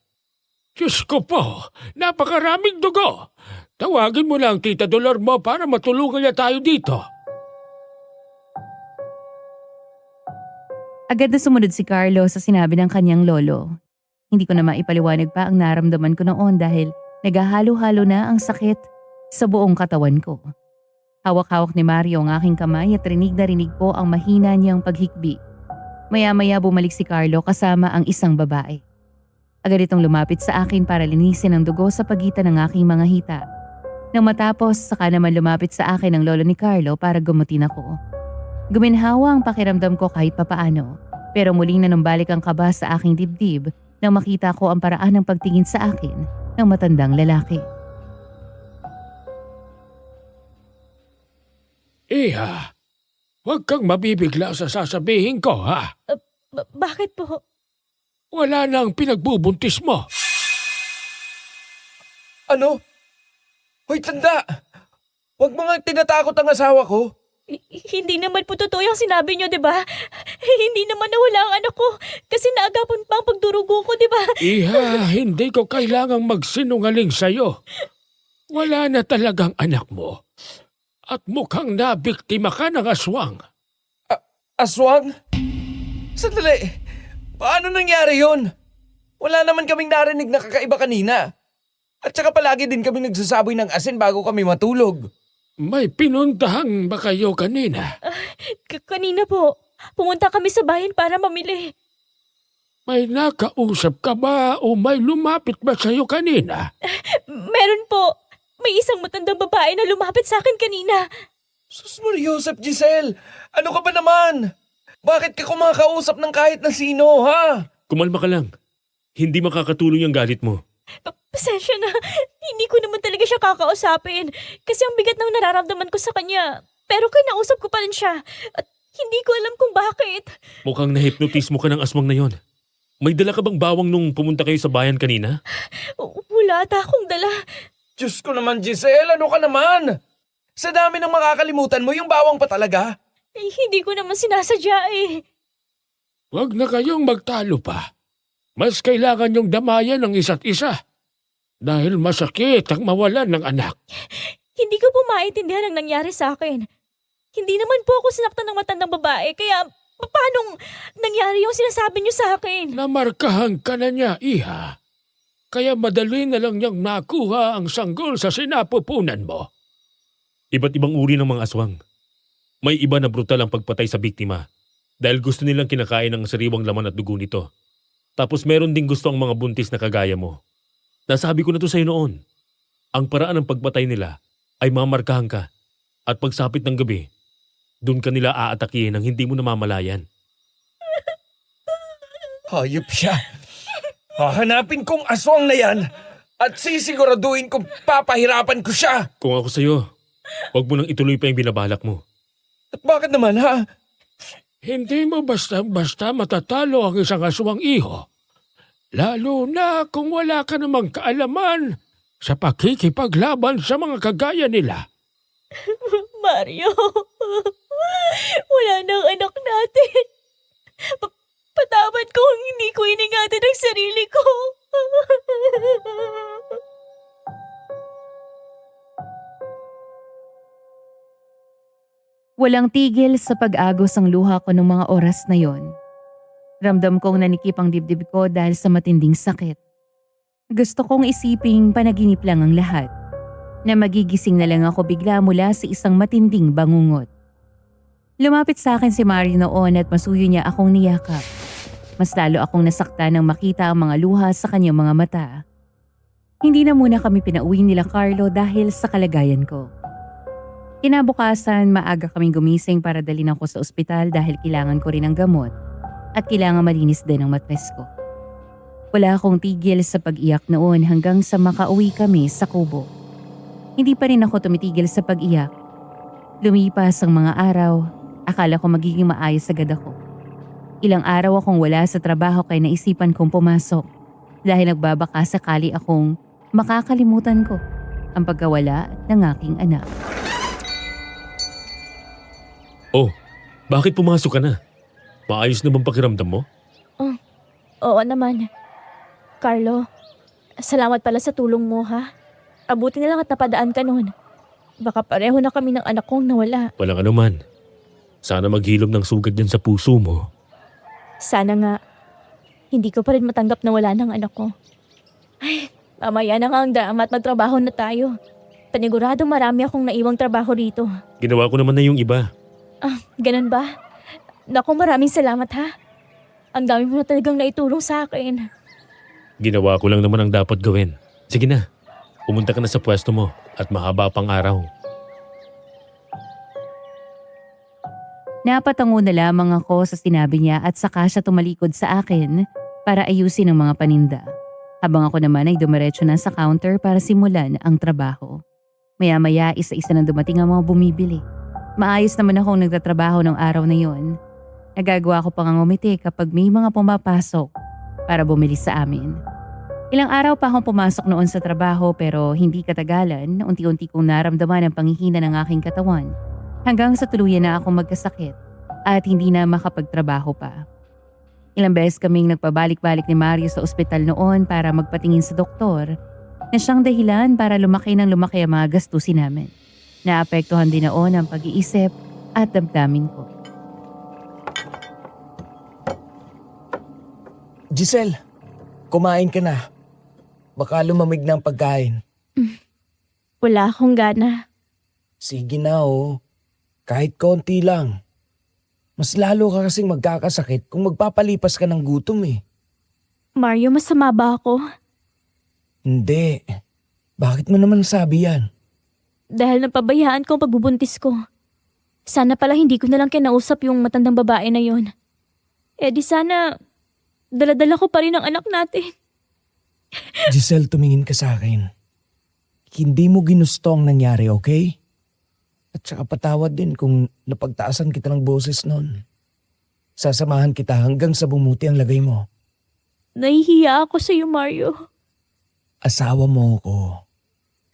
[SPEAKER 5] Diyos ko po, napakaraming dugo. Tawagin mo lang Tita Dolor mo para matulungan niya tayo dito.
[SPEAKER 4] Agad na sumunod si Carlo sa sinabi ng kanyang lolo. Hindi ko na maipaliwanag pa ang naramdaman ko noon dahil naghahalo-halo na ang sakit sa buong katawan ko. Hawak-hawak ni Mario ang aking kamay at rinig na rinig ko ang mahina niyang paghikbi. Maya-maya bumalik si Carlo kasama ang isang babae. Agad itong lumapit sa akin para linisin ang dugo sa pagitan ng aking mga hita. Nang matapos, saka naman lumapit sa akin ang lolo ni Carlo para gumutin ako. Guminhawa ang pakiramdam ko kahit papaano, pero muling nanumbalik ang kaba sa aking dibdib nang makita ko ang paraan ng pagtingin sa akin ng matandang lalaki.
[SPEAKER 5] Iha, huwag kang mabibigla sa sasabihin ko ha.
[SPEAKER 2] Bakit po?
[SPEAKER 5] Wala nang pinagbubuntis mo.
[SPEAKER 3] Ano? Hoy, tanda! Huwag mo nga tinatakot ang asawa ko.
[SPEAKER 2] Hindi naman po totoo yung sinabi niyo, di ba? Hindi naman nawala ang anak ko kasi naagapan pa ang pagdurugo ko, di ba?
[SPEAKER 5] Iha, hindi ko kailangang magsinungaling sa'yo. Wala na talagang anak mo. At mukhang nabiktima ka ng aswang.
[SPEAKER 3] Aswang? Sandali! Paano nangyari yun? Wala naman kaming narinig na kakaiba kanina. At saka palagi din kaming nagsasaboy ng asin bago kami matulog.
[SPEAKER 5] May pinuntahan ba kayo kanina?
[SPEAKER 2] Kanina po, pumunta kami sa bayan para mamili.
[SPEAKER 5] May nakausap ka ba o may lumapit ba sa'yo kanina?
[SPEAKER 2] Meron po. May isang matandang babae na lumapit sa akin kanina.
[SPEAKER 3] Sus Mariosep, Giselle! Ano ka ba naman? Bakit ka kumakausap ng kahit na sino, ha?
[SPEAKER 5] Kumalma ka lang. Hindi makakatulong yung galit mo.
[SPEAKER 2] Pasensya na. Hindi ko naman talaga siya kakausapin. Kasi ang bigat ng nararamdaman ko sa kanya. Pero kinausap ko pa rin siya. At hindi ko alam kung bakit.
[SPEAKER 5] Mukhang nahipnotismo ka ng aswang na yon. May dala ka bang bawang nung pumunta kayo sa bayan kanina?
[SPEAKER 2] Wala ata akong dala.
[SPEAKER 3] Diyos ko naman, Giselle, ano ka naman? Sa dami ng makakalimutan mo, yung bawang pa talaga.
[SPEAKER 2] Hindi ko naman sinasadya eh.
[SPEAKER 5] Huwag na kayong magtalo pa. Mas kailangan yung damayan ng isa't isa. Dahil masakit ang mawalan ng anak.
[SPEAKER 2] Hindi ko po maintindihan ang nangyari sa akin. Hindi naman po ako sinaktan ng matandang babae, kaya paano nangyari yung sinasabi niyo sa akin?
[SPEAKER 5] Namarkahan ka na niya, iha. Kaya madali na lang niyang nakuha ang sanggol sa sinapupunan mo. Iba't ibang uri ng mga aswang. May iba na brutal ang pagpatay sa biktima dahil gusto nilang kinakain ang sariwang laman at dugo nito. Tapos meron ding gusto ang mga buntis na kagaya mo. Nasabi ko na to sa'yo noon. Ang paraan ng pagpatay nila ay mamarkahan ka at pagsapit ng gabi, doon ka nila aatakihin nang hindi mo namamalayan.
[SPEAKER 3] Hayop siya. Hahanapin kong aswang na yan at sisiguraduhin kong papahirapan ko siya.
[SPEAKER 5] Kung ako sa'yo, huwag mo nang ituloy pa yung binabalak mo.
[SPEAKER 3] At bakit naman, ha?
[SPEAKER 5] Hindi mo basta-basta matatalo ang isang aswang iho. Lalo na kung wala ka namang kaalaman sa pakikipaglaban sa mga kagaya nila.
[SPEAKER 2] Mario, wala na ang anak natin. Patawad ko kung hindi ko iningatan ang sarili ko.
[SPEAKER 4] Walang tigil sa pag-agos ang luha ko ng mga oras na yon. Ramdam kong nanikip ang dibdib ko dahil sa matinding sakit. Gusto kong isiping panaginip lang ang lahat. na magigising na lang ako bigla mula sa isang matinding bangungot. Lumapit sa akin si Mario noon at masuyo niya akong niyakap. Mas lalo akong nasaktan nang makita ang mga luha sa kanyang mga mata. Hindi na muna kami pinauwi nila Carlo dahil sa kalagayan ko. Kinabukasan, maaga kaming gumising para dalhin ako sa ospital dahil kailangan ko rin ng gamot at kailangan malinis din ang matres ko. Wala akong tigil sa pag-iyak noon hanggang sa makauwi kami sa kubo. Hindi pa rin ako tumitigil sa pag-iyak. Lumipas ang mga araw, akala ko magiging maayos agad ako. Ilang araw akong wala sa trabaho kaya naisipan kong pumasok dahil nagbabaka sakali akong makakalimutan ko ang pagkawala ng aking anak.
[SPEAKER 5] Oh, bakit pumasok ka na? Maayos na bang pakiramdam mo?
[SPEAKER 2] Oo naman. Carlo, salamat pala sa tulong mo ha. Abuti na lang at napadaan ka nun. Baka pareho na kami ng anak kong nawala.
[SPEAKER 5] Walang anuman. Sana maghilom ng sugat dyan sa puso mo.
[SPEAKER 2] Sana nga, hindi ko pa rin matanggap na wala ng anak ko. Ay, mamaya na nga ang drama at magtrabaho na tayo. Panigurado marami akong naiwang trabaho rito.
[SPEAKER 5] Ginawa ko naman na yung iba.
[SPEAKER 2] Ganun ba? Naku, maraming salamat ha. Ang dami mo na talagang naitulong sa akin.
[SPEAKER 5] Ginawa ko lang naman ang dapat gawin. Sige na, pumunta ka na sa pwesto mo at mahaba pang araw.
[SPEAKER 4] Napatango na lamang ako sa sinabi niya at saka siya tumalikod sa akin para ayusin ang mga paninda. Habang ako naman ay dumiretso na sa counter para simulan ang trabaho. Maya-maya isa-isa na dumating ang mga bumibili. Maayos naman akong nagtatrabaho ng araw na yon. Nagagawa ko pang ngumiti kapag may mga pumapasok para bumili sa amin. Ilang araw pa akong pumasok noon sa trabaho pero hindi katagalan, unti-unti kong naramdaman ang panghihina ng aking katawan hanggang sa tuluyan na akong magkasakit at hindi na makapagtrabaho pa. Ilang beses kaming nagpabalik-balik ni Mario sa ospital noon para magpatingin sa doktor na siyang dahilan para lumaki ng lumaki ang mga gastusin namin. Naapektuhan din noon ang pag-iisip at damdamin ko.
[SPEAKER 3] Giselle, kumain ka na. Baka lumamig na ang pagkain.
[SPEAKER 2] Wala akong gana.
[SPEAKER 3] Sige na oh. Kahit konti lang. Mas lalo ka kasing magkakasakit kung magpapalipas ka ng gutom eh.
[SPEAKER 2] Mario, masama ba ako?
[SPEAKER 3] Hindi. Bakit mo naman sabi yan?
[SPEAKER 2] Dahil napabayaan ko ang pagbubuntis ko. Sana pala hindi ko na lang kinausap yung matandang babae na yon. Eh di sana, daladala ko pa rin ang anak natin.
[SPEAKER 3] Giselle, tumingin ka sa akin. Hindi mo ginusto ang nangyari, okay? At saka patawad din kung napagtaasan kita ng boses noon. Sasamahan kita hanggang sa bumuti ang lagay mo.
[SPEAKER 2] Nahihiya ako sa iyo, Mario.
[SPEAKER 3] Asawa mo ko.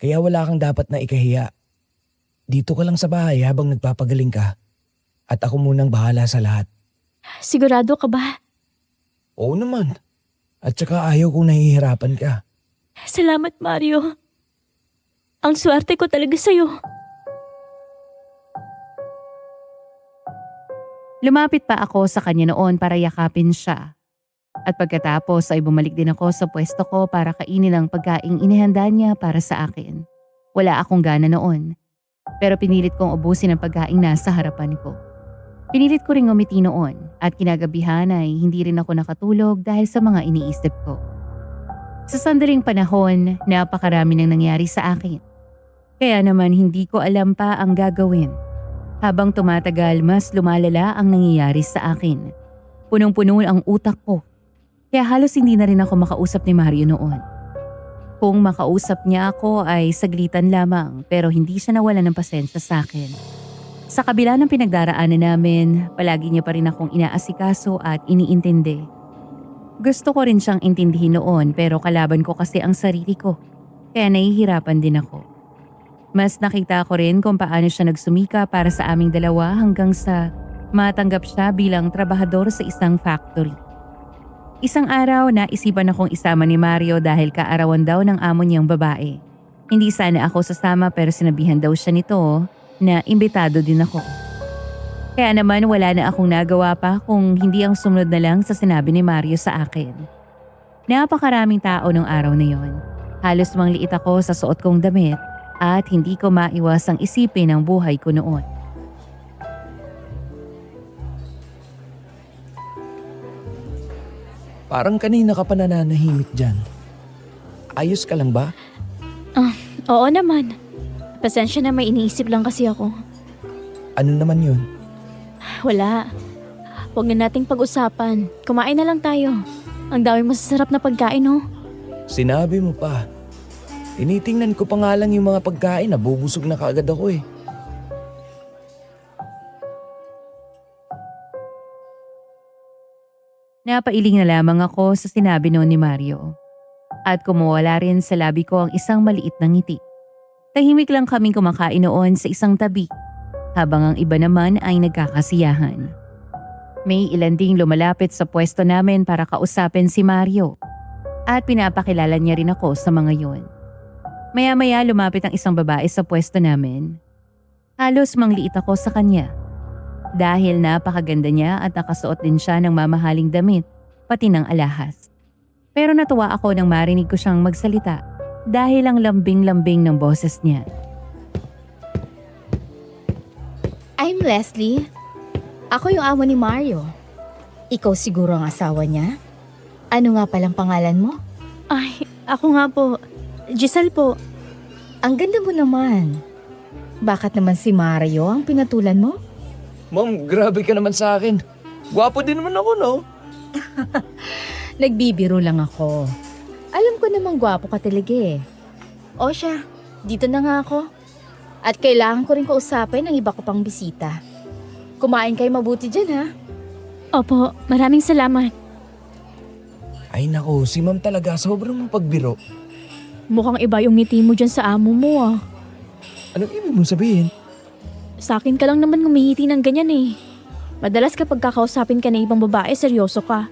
[SPEAKER 3] Kaya wala kang dapat na ikahiya. Dito ka lang sa bahay habang nagpapagaling ka. At ako munang bahala sa lahat.
[SPEAKER 2] Sigurado ka ba?
[SPEAKER 3] Oo naman. At saka ayaw kong nahihirapan ka.
[SPEAKER 2] Salamat, Mario. Ang swerte ko talaga sa'yo.
[SPEAKER 4] Lumapit pa ako sa kanya noon para yakapin siya. At pagkatapos ay bumalik din ako sa pwesto ko para kainin ang pagkaing inihanda niya para sa akin. Wala akong gana noon. Pero pinilit kong ubusin ang pagkaing nasa harapan ko. Pinilit ko ring ngumiti noon at kinagabihan ay hindi rin ako nakatulog dahil sa mga iniisip ko. Sa sandaling panahon, napakarami nang nangyari sa akin. Kaya naman hindi ko alam pa ang gagawin. Habang tumatagal, mas lumalala ang nangyayari sa akin. Punong-puno ang utak ko. Kaya halos hindi na rin ako makausap ni Mario noon. Kung makausap niya ako ay saglitan lamang pero hindi siya nawalan ng pasensya sa akin. Sa kabila ng pinagdaraanan namin, palagi niya pa rin akong inaasikaso at iniintindi. Gusto ko rin siyang intindihin noon pero kalaban ko kasi ang sarili ko. Kaya nahihirapan din ako. Mas nakita ko rin kung paano siya nagsumika para sa aming dalawa hanggang sa matanggap siya bilang trabahador sa isang factory. Isang araw, naisipan akong isama ni Mario dahil kaarawan daw ng amo niyang babae. Hindi sana ako sasama pero sinabihan daw siya nito na imbitado din ako. Kaya naman wala na akong nagawa pa kung hindi ang sumunod na lang sa sinabi ni Mario sa akin. Napakaraming tao nung araw na yon. Halos mangliit ako sa suot kong damit At hindi ko maiwasang isipin ang buhay ko noon.
[SPEAKER 3] Parang kanina ka pa nananahimik dyan. Ayos ka lang ba?
[SPEAKER 2] Oo naman. Pasensya na, may iniisip lang kasi ako.
[SPEAKER 3] Ano naman yun?
[SPEAKER 2] Wala. Huwag na nating pag-usapan. Kumain na lang tayo. Ang dami masasarap na pagkain, oh.
[SPEAKER 3] Sinabi mo pa. Tinitingnan ko pa nga lang yung mga pagkain, nabubusog na kaagad ako eh.
[SPEAKER 4] Napailing na lamang ako sa sinabi noon ni Mario. At kumuwala rin sa labi ko ang isang maliit na ngiti. Tahimik lang kaming kumakain noon sa isang tabi, habang ang iba naman ay nagkakasiyahan. May ilan ding lumalapit sa pwesto namin para kausapin si Mario. At pinapakilala niya rin ako sa mga yon. Maya-maya lumapit ang isang babae sa pwesto namin. Halos mangliit ako sa kanya. Dahil napakaganda niya at nakasuot din siya ng mamahaling damit, pati ng alahas. Pero natuwa ako nang marinig ko siyang magsalita dahil ang lambing-lambing ng boses niya.
[SPEAKER 7] I'm Leslie. Ako yung amo ni Mario. Ikaw siguro ang asawa niya? Ano nga palang pangalan mo?
[SPEAKER 2] Ay, ako nga po. Giselle po.
[SPEAKER 7] Ang ganda mo naman. Bakit naman si Mario ang pinatulan mo?
[SPEAKER 3] Ma'am, grabe ka naman sa akin. Gwapo din naman ako, no?
[SPEAKER 7] Nagbibiro lang ako. Alam ko namang gwapo ka talaga eh. O siya, dito na nga ako. At kailangan ko rin kausapin ang iba ko pang bisita. Kumain kayo mabuti dyan ha.
[SPEAKER 2] Opo, maraming salamat.
[SPEAKER 3] Ay nako, si ma'am talaga sobrang mapagbiro.
[SPEAKER 2] Mukhang iba yung ngiti mo dyan sa amo mo, ah.
[SPEAKER 3] Anong ibig mong sabihin?
[SPEAKER 2] Sa akin ka lang naman ngumingiti ng ganyan eh. Madalas kapag kakausapin ka ng ibang babae, seryoso ka.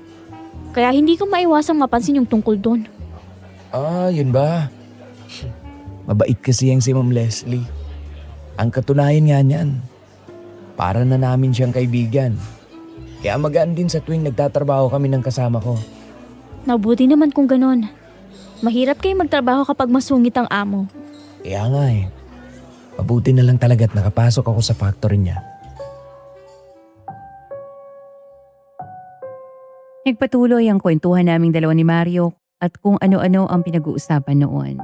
[SPEAKER 2] Kaya hindi ko maiwasang mapansin yung tungkol doon.
[SPEAKER 3] Ah, yun ba? Mabait kasi yung si Ma'am Leslie. Ang katunayan nga niyan, para na namin siyang kaibigan. Kaya magaan din sa tuwing nagtatrabaho kami ng kasama ko.
[SPEAKER 2] Nabuti naman kung ganon. Mahirap kayo magtrabaho kapag masungit ang amo.
[SPEAKER 3] Kaya nga eh. Mabuti na lang talaga at nakapasok ako sa factory niya.
[SPEAKER 4] Nagpatuloy ang kwentuhan naming dalawa ni Mario at kung ano-ano ang pinag-uusapan noon.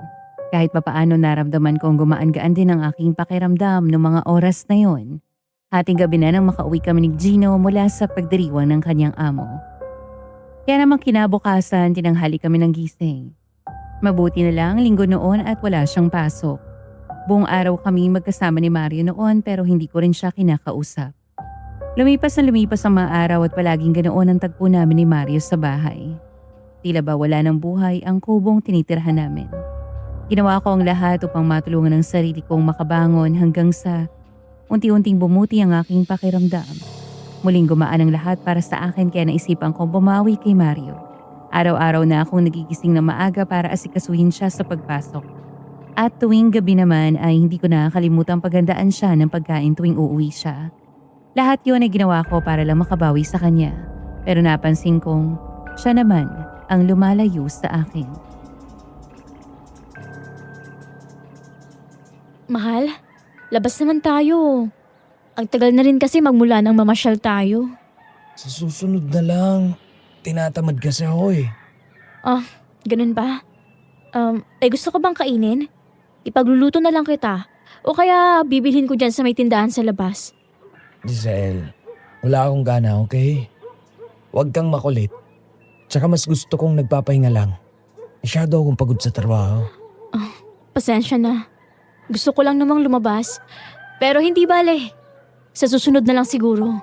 [SPEAKER 4] Kahit papaano naramdaman kong gumaan-gaan din ang aking pakiramdam noong mga oras na yon. Hating gabi na nang makauwi kami ni Gino mula sa pagdiriwang ng kanyang amo. Kaya namang kinabukasan tinanghali kami ng gising. Mabuti na lang linggo noon at wala siyang pasok. Buong araw kami magkasama ni Mario noon pero hindi ko rin siya kinakausap. Lumipas na lumipas ang mga araw at palaging ganoon ang tagpo namin ni Mario sa bahay. Tila ba wala ng buhay ang kubong tinitirhan namin. Ginawa ko ang lahat upang matulungan ang sarili kong makabangon hanggang sa unti-unting bumuti ang aking pakiramdam. Muling gumaan ang lahat para sa akin kaya naisipan kong bumawi kay Mario. Araw-araw na akong nagigising na maaga para asikasuhin siya sa pagpasok. At tuwing gabi naman ay hindi ko nakakalimutang paghandaan siya ng pagkain tuwing uuwi siya. Lahat yun ay ginawa ko para lang makabawi sa kanya. Pero napansin kong siya naman ang lumalayo sa akin.
[SPEAKER 2] Mahal, labas naman tayo. Ang tagal na rin kasi magmula nang mamasyal tayo.
[SPEAKER 3] Sa susunod na lang. Tinatamad kasi ako eh.
[SPEAKER 2] Ganun ba? Gusto ko bang kainin? Ipagluluto na lang kita. O kaya bibilhin ko dyan sa may tindahan sa labas.
[SPEAKER 3] Giselle, wala akong gana, okay? Huwag kang makulit. Tsaka mas gusto kong nagpapahinga lang. Masyado akong pagod sa trabaho.
[SPEAKER 2] Pasensya na. Gusto ko lang namang lumabas. Pero hindi bale. Sa susunod na lang siguro.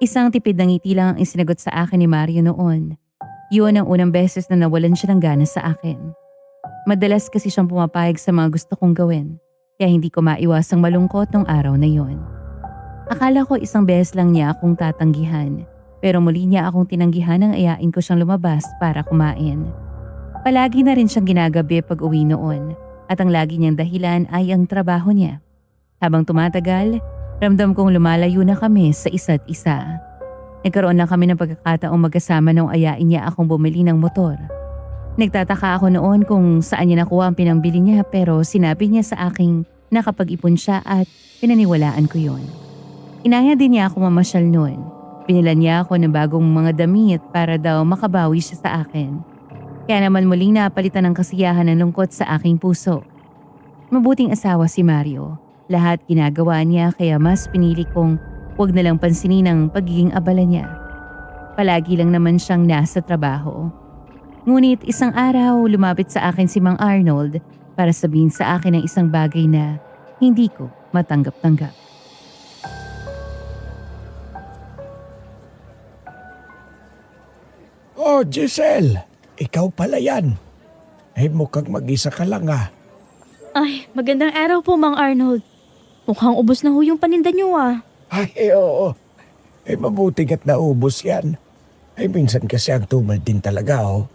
[SPEAKER 4] Isang tipid ng ngiti lang ang isinagot sa akin ni Mario noon. Yun ang unang beses na nawalan siya ng gana sa akin. Madalas kasi siyang pumapayag sa mga gusto kong gawin. Kaya hindi ko maiwasang malungkot nung araw na yon. Akala ko isang beses lang niya akong tatanggihan. Pero muli niya akong tinanggihan nang ayain ko siyang lumabas para kumain. Palagi na rin siyang ginagabi pag uwi noon. At ang lagi niyang dahilan ay ang trabaho niya. Habang tumatagal, ramdam kong lumalayo na kami sa isa't isa. Nagkaroon na kami ng pagkakataong magkasama nung ayain niya akong bumili ng motor. Nagtataka ako noon kung saan niya nakuha ang pinambili niya pero sinabi niya sa aking nakapag-ipon siya at pinaniwalaan ko yon. Inaya din niya ako mamasyal noon. Pinilan niya ako ng bagong mga damit para daw makabawi siya sa akin. Kaya naman muling napalitan ng kasiyahan ng lungkot sa aking puso. Mabuting asawa si Mario. Lahat ginagawa niya kaya mas pinili kong huwag na lang pansinin ang pagiging abala niya. Palagi lang naman siyang nasa trabaho. Ngunit isang araw lumapit sa akin si Mang Arnold para sabihin sa akin ang isang bagay na hindi ko matanggap-tanggap.
[SPEAKER 1] Oh, Giselle, ikaw pala yan. Ay mukhang mag-isa ka lang ah.
[SPEAKER 2] Ay, magandang araw po, Mang Arnold. Mukhang ubos na ho yung paninda niyo ah.
[SPEAKER 1] Ay, oo. Mabuti at naubos yan. Minsan kasi ang tumal din talaga oh.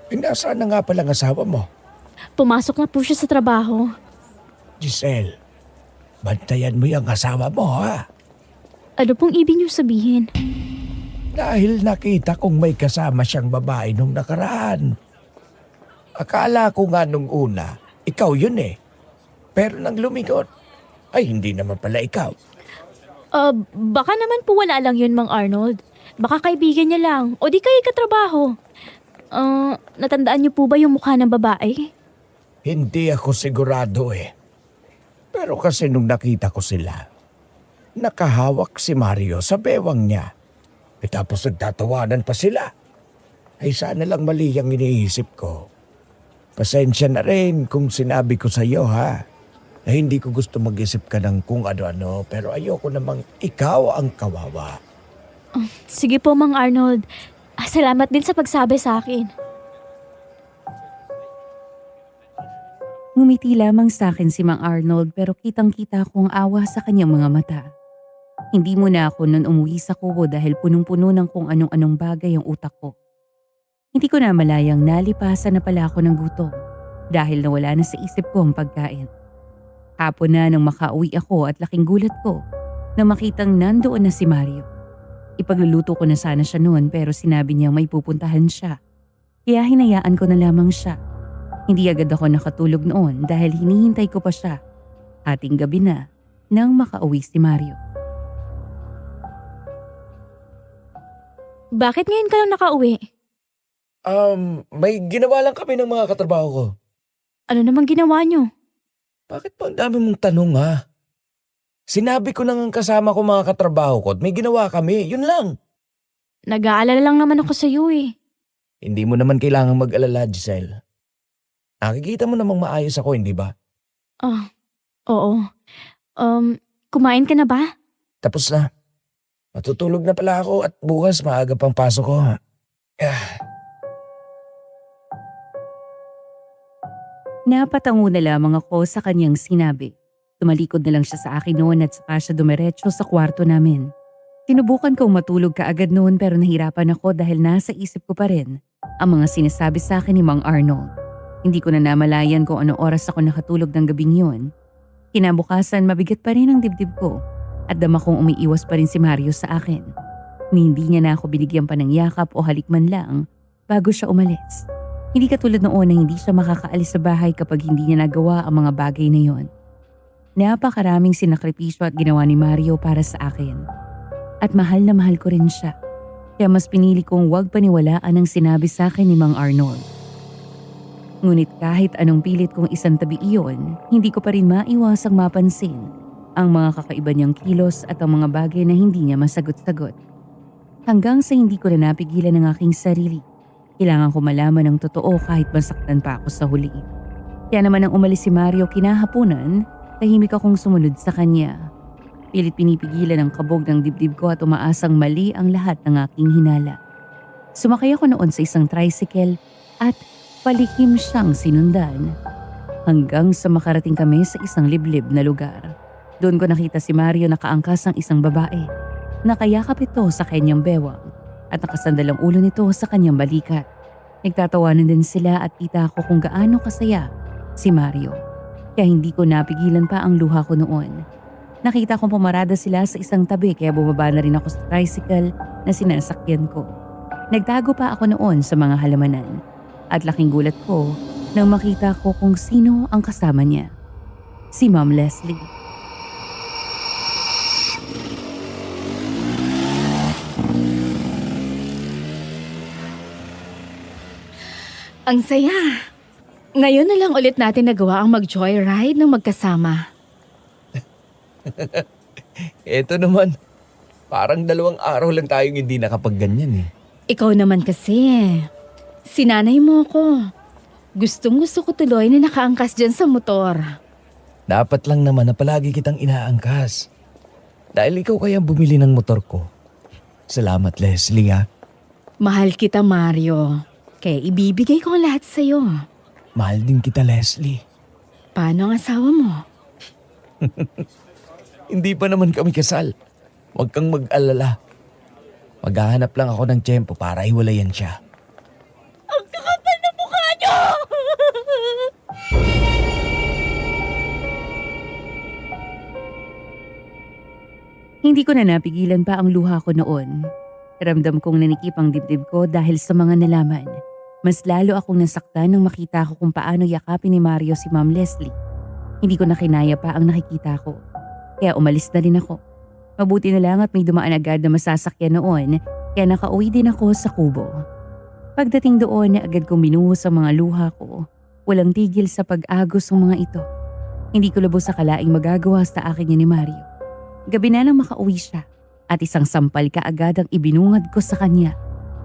[SPEAKER 1] Nasaan na nga palang asawa mo?
[SPEAKER 2] Pumasok na po siya sa trabaho.
[SPEAKER 1] Giselle, bantayan mo yung asawa mo ha.
[SPEAKER 2] Ano pong ibig niyo sabihin?
[SPEAKER 1] Dahil nakita kong may kasama siyang babae nung nakaraan. Akala ko nga nung una, ikaw yun eh. Pero nang lumingon, ay hindi naman pala ikaw.
[SPEAKER 2] Baka naman po wala lang yun, Mang Arnold. Baka kaibigan niya lang o di kayo katrabaho. Natandaan niyo po ba yung mukha ng babae?
[SPEAKER 1] Hindi ako sigurado eh. Pero kasi nung nakita ko sila, nakahawak si Mario sa bewang niya. Tapos nagtatawanan pa sila. Ay sana lang mali ang iniisip ko. Pasensya na rin kung sinabi ko sa iyo ha. Na hindi ko gusto mag-isip ka ng kung ano-ano pero ayoko namang ikaw ang kawawa.
[SPEAKER 2] Sige po, Mang Arnold. Salamat din sa pagsabi sa akin.
[SPEAKER 4] Ngumiti lamang sa akin si Mang Arnold pero kitang-kita ko ang awa sa kanyang mga mata. Hindi muna ako nun umuwi sa kubo dahil punong-puno ng kung anong-anong bagay ang utak ko. Hindi ko na malayang nalipasan na pala ako ng gutom dahil nawala na sa isip ko ang pagkain. Hapon na nang makauwi ako at laking gulat ko na makitang nandoon na si Mario. Ipagluluto ko na sana siya noon pero sinabi niyang may pupuntahan siya. Kaya hinayaan ko na lamang siya. Hindi agad ako nakatulog noon dahil hinihintay ko pa siya. Ating gabi na nang makauwi si Mario.
[SPEAKER 2] Bakit ngayon ka lang nakauwi?
[SPEAKER 3] May ginawa lang kami ng mga katrabaho ko.
[SPEAKER 2] Ano namang ginawa niyo?
[SPEAKER 3] Bakit pa ang dami mong tanong ha? Sinabi ko nang kasama ko mga katrabaho ko at may ginawa kami, yun lang.
[SPEAKER 2] Nag-aalala lang naman ako sa iyo eh.
[SPEAKER 3] Hindi mo naman kailangang mag-alala, Giselle. Nakikita mo namang maayos ako, hindi ba?
[SPEAKER 2] Oo. Kumain ka na ba?
[SPEAKER 3] Tapos na. Matutulog na pala ako at bukas maaga pang pasok ko.
[SPEAKER 4] Napatango na lamang ako sa kanyang sinabi. Tumalikod na lang siya sa akin noon at saka siya dumiretso sa kwarto namin. Sinubukan kong matulog kaagad noon pero nahirapan ako dahil nasa isip ko pa rin ang mga sinasabi sa akin ni Mang Arnold. Hindi ko na namalayan kung anong oras ako nakatulog ng gabing yun. Kinabukasan mabigat pa rin ang dibdib ko at dama kong umiiwas pa rin si Mario sa akin. Hindi niya na ako binigyan pa ng yakap o halik man lang bago siya umalis. Hindi katulad noon na hindi siya makakaalis sa bahay kapag hindi niya nagawa ang mga bagay na yon. Napakaraming sinakripisyo at ginawa ni Mario para sa akin. At mahal na mahal ko rin siya. Kaya mas pinili kong huwag paniwalaan ang sinabi sa akin ni Mang Arnold. Ngunit kahit anong pilit kong isantabi iyon, hindi ko pa rin maiwasang mapansin ang mga kakaiba niyang kilos at ang mga bagay na hindi niya masagot-sagot. Hanggang sa hindi ko na napigilan ang aking sarili. Kailangan ko malaman ang totoo kahit masaktan pa ako sa huli. Kaya naman nang umalis si Mario kinahaponan, tahimik akong sumunod sa kanya. Pilit pinipigilan ang kabog ng dibdib ko at umaasang mali ang lahat ng aking hinala. Sumakay ako noon sa isang tricycle at palihim siyang sinundan. Hanggang sa makarating kami sa isang liblib na lugar. Doon ko nakita si Mario nakaangkas ang isang babae. Nakayakap ito sa kanyang bewang at nakasandal ang ulo nito sa kanyang balikat. Nagtatawanan din sila at kita ko kung gaano kasaya si Mario. Kaya hindi ko napigilan pa ang luha ko noon. Nakita kong pumarada sila sa isang tabi kaya bumaba na rin ako sa tricycle na sinasakyan ko. Nagtago pa ako noon sa mga halamanan. At laking gulat ko nang makita ko kung sino ang kasama niya. Si Ma'am Leslie.
[SPEAKER 7] Ang saya. Ngayon na lang ulit natin nagawa ang mag-joyride ng magkasama.
[SPEAKER 3] Eto naman, parang 2 araw lang tayong hindi nakapagganyan eh.
[SPEAKER 7] Ikaw naman kasi, sinanay mo ko. Gustong gusto ko tuloy na nakaangkas dyan sa motor.
[SPEAKER 3] Dapat lang naman na palagi kitang inaangkas. Dahil ikaw kaya bumili ng motor ko. Salamat, Leslie, ha.
[SPEAKER 7] Mahal kita, Mario. Kaya ibibigay ko ang lahat sa'yo.
[SPEAKER 3] Mahal din kita, Leslie.
[SPEAKER 7] Paano ang asawa mo?
[SPEAKER 3] Hindi pa naman kami kasal. Huwag kang mag-alala. Maghahanap lang ako ng tiyempo para hiwalayan siya.
[SPEAKER 2] Ang kakapal na mukha niyo!
[SPEAKER 4] Hindi ko na napigilan pa ang luha ko noon. Ramdam kong nanikip ang dibdib ko dahil sa mga nalaman. Mas lalo akong nasaktan nang makita ko kung paano yakapin ni Mario si Ma'am Leslie. Hindi ko na kinaya pa ang nakikita ko. Kaya umalis na rin ako. Mabuti na lang at may dumaan agad na masasakyan noon, kaya nakauwi din ako sa kubo. Pagdating doon, agad kong binuhos ang mga luha ko. Walang tigil sa pag-agos ng mga ito. Hindi ko lubos sa kalaing magagawa sa akin ni Mario. Gabi na nang makauwi siya at isang sampal kaagad ang ibinungad ko sa kanya.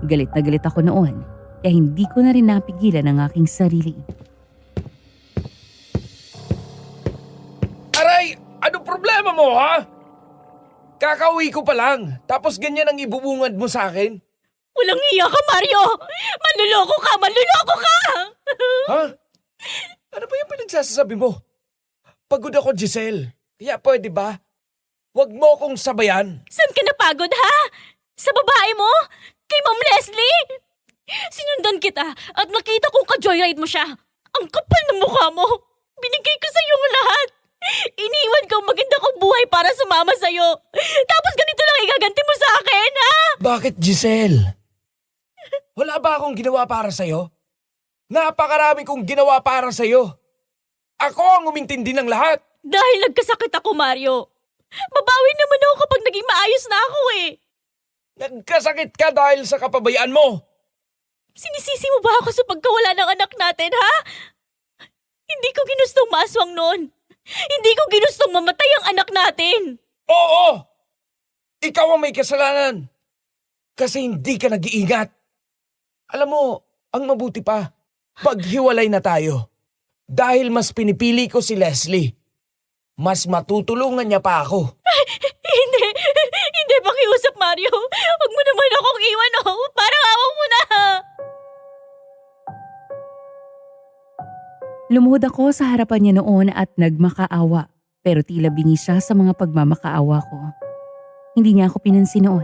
[SPEAKER 4] Galit na galit ako noon, kaya hindi ko na rin napigilan ang aking sarili.
[SPEAKER 1] Aray! Anong problema mo, ha? Kakauwi ko pa lang, tapos ganyan ang ibubungad mo sa akin?
[SPEAKER 2] Walang hiya ka, Mario! Manluloko ka! Manluloko ka!
[SPEAKER 1] Ha? Ano ba yung pinagsasabi mo? Pagod ako, Giselle. Kaya pwede ba? Huwag mo akong sabayan.
[SPEAKER 2] Saan ka napagod, ha? Sa babae mo? Kay Ma'am Leslie? Sinundan kita at nakita kong ka-joyride mo siya. Ang kapal ng mukha mo. Binigay ko sa iyo ang lahat. Iniwan ko ang maganda kong buhay para sumama sa'yo. Tapos ganito lang igaganti mo sa akin, ha?
[SPEAKER 3] Bakit, Giselle? Wala ba akong ginawa para sa'yo? Napakarami kong ginawa para sa'yo. Ako ang umintindi ng lahat.
[SPEAKER 2] Dahil nagkasakit ako, Mario. Babawi naman ako kapag naging maayos na ako eh.
[SPEAKER 1] Nagkasakit ka dahil sa kapabayaan mo.
[SPEAKER 2] Sinisisi mo ba ako sa pagkawala ng anak natin, ha? Hindi ko ginustong maaswang noon. Hindi ko ginustong mamatay ang anak natin.
[SPEAKER 1] Oo! Ikaw ang may kasalanan. Kasi hindi ka nag-iingat. Alam mo, ang mabuti pa, paghiwalay na tayo. Dahil mas pinipili ko si Leslie. Mas matutulungan niya pa ako.
[SPEAKER 2] Hindi pakiusap, Mario. Huwag mo naman akong iwan, oh. Parang awang mo na.
[SPEAKER 4] Lumuhod ako sa harapan niya noon at nagmakaawa, pero tila bingi siya sa mga pagmamakaawa ko. Hindi niya ako pinansin noon.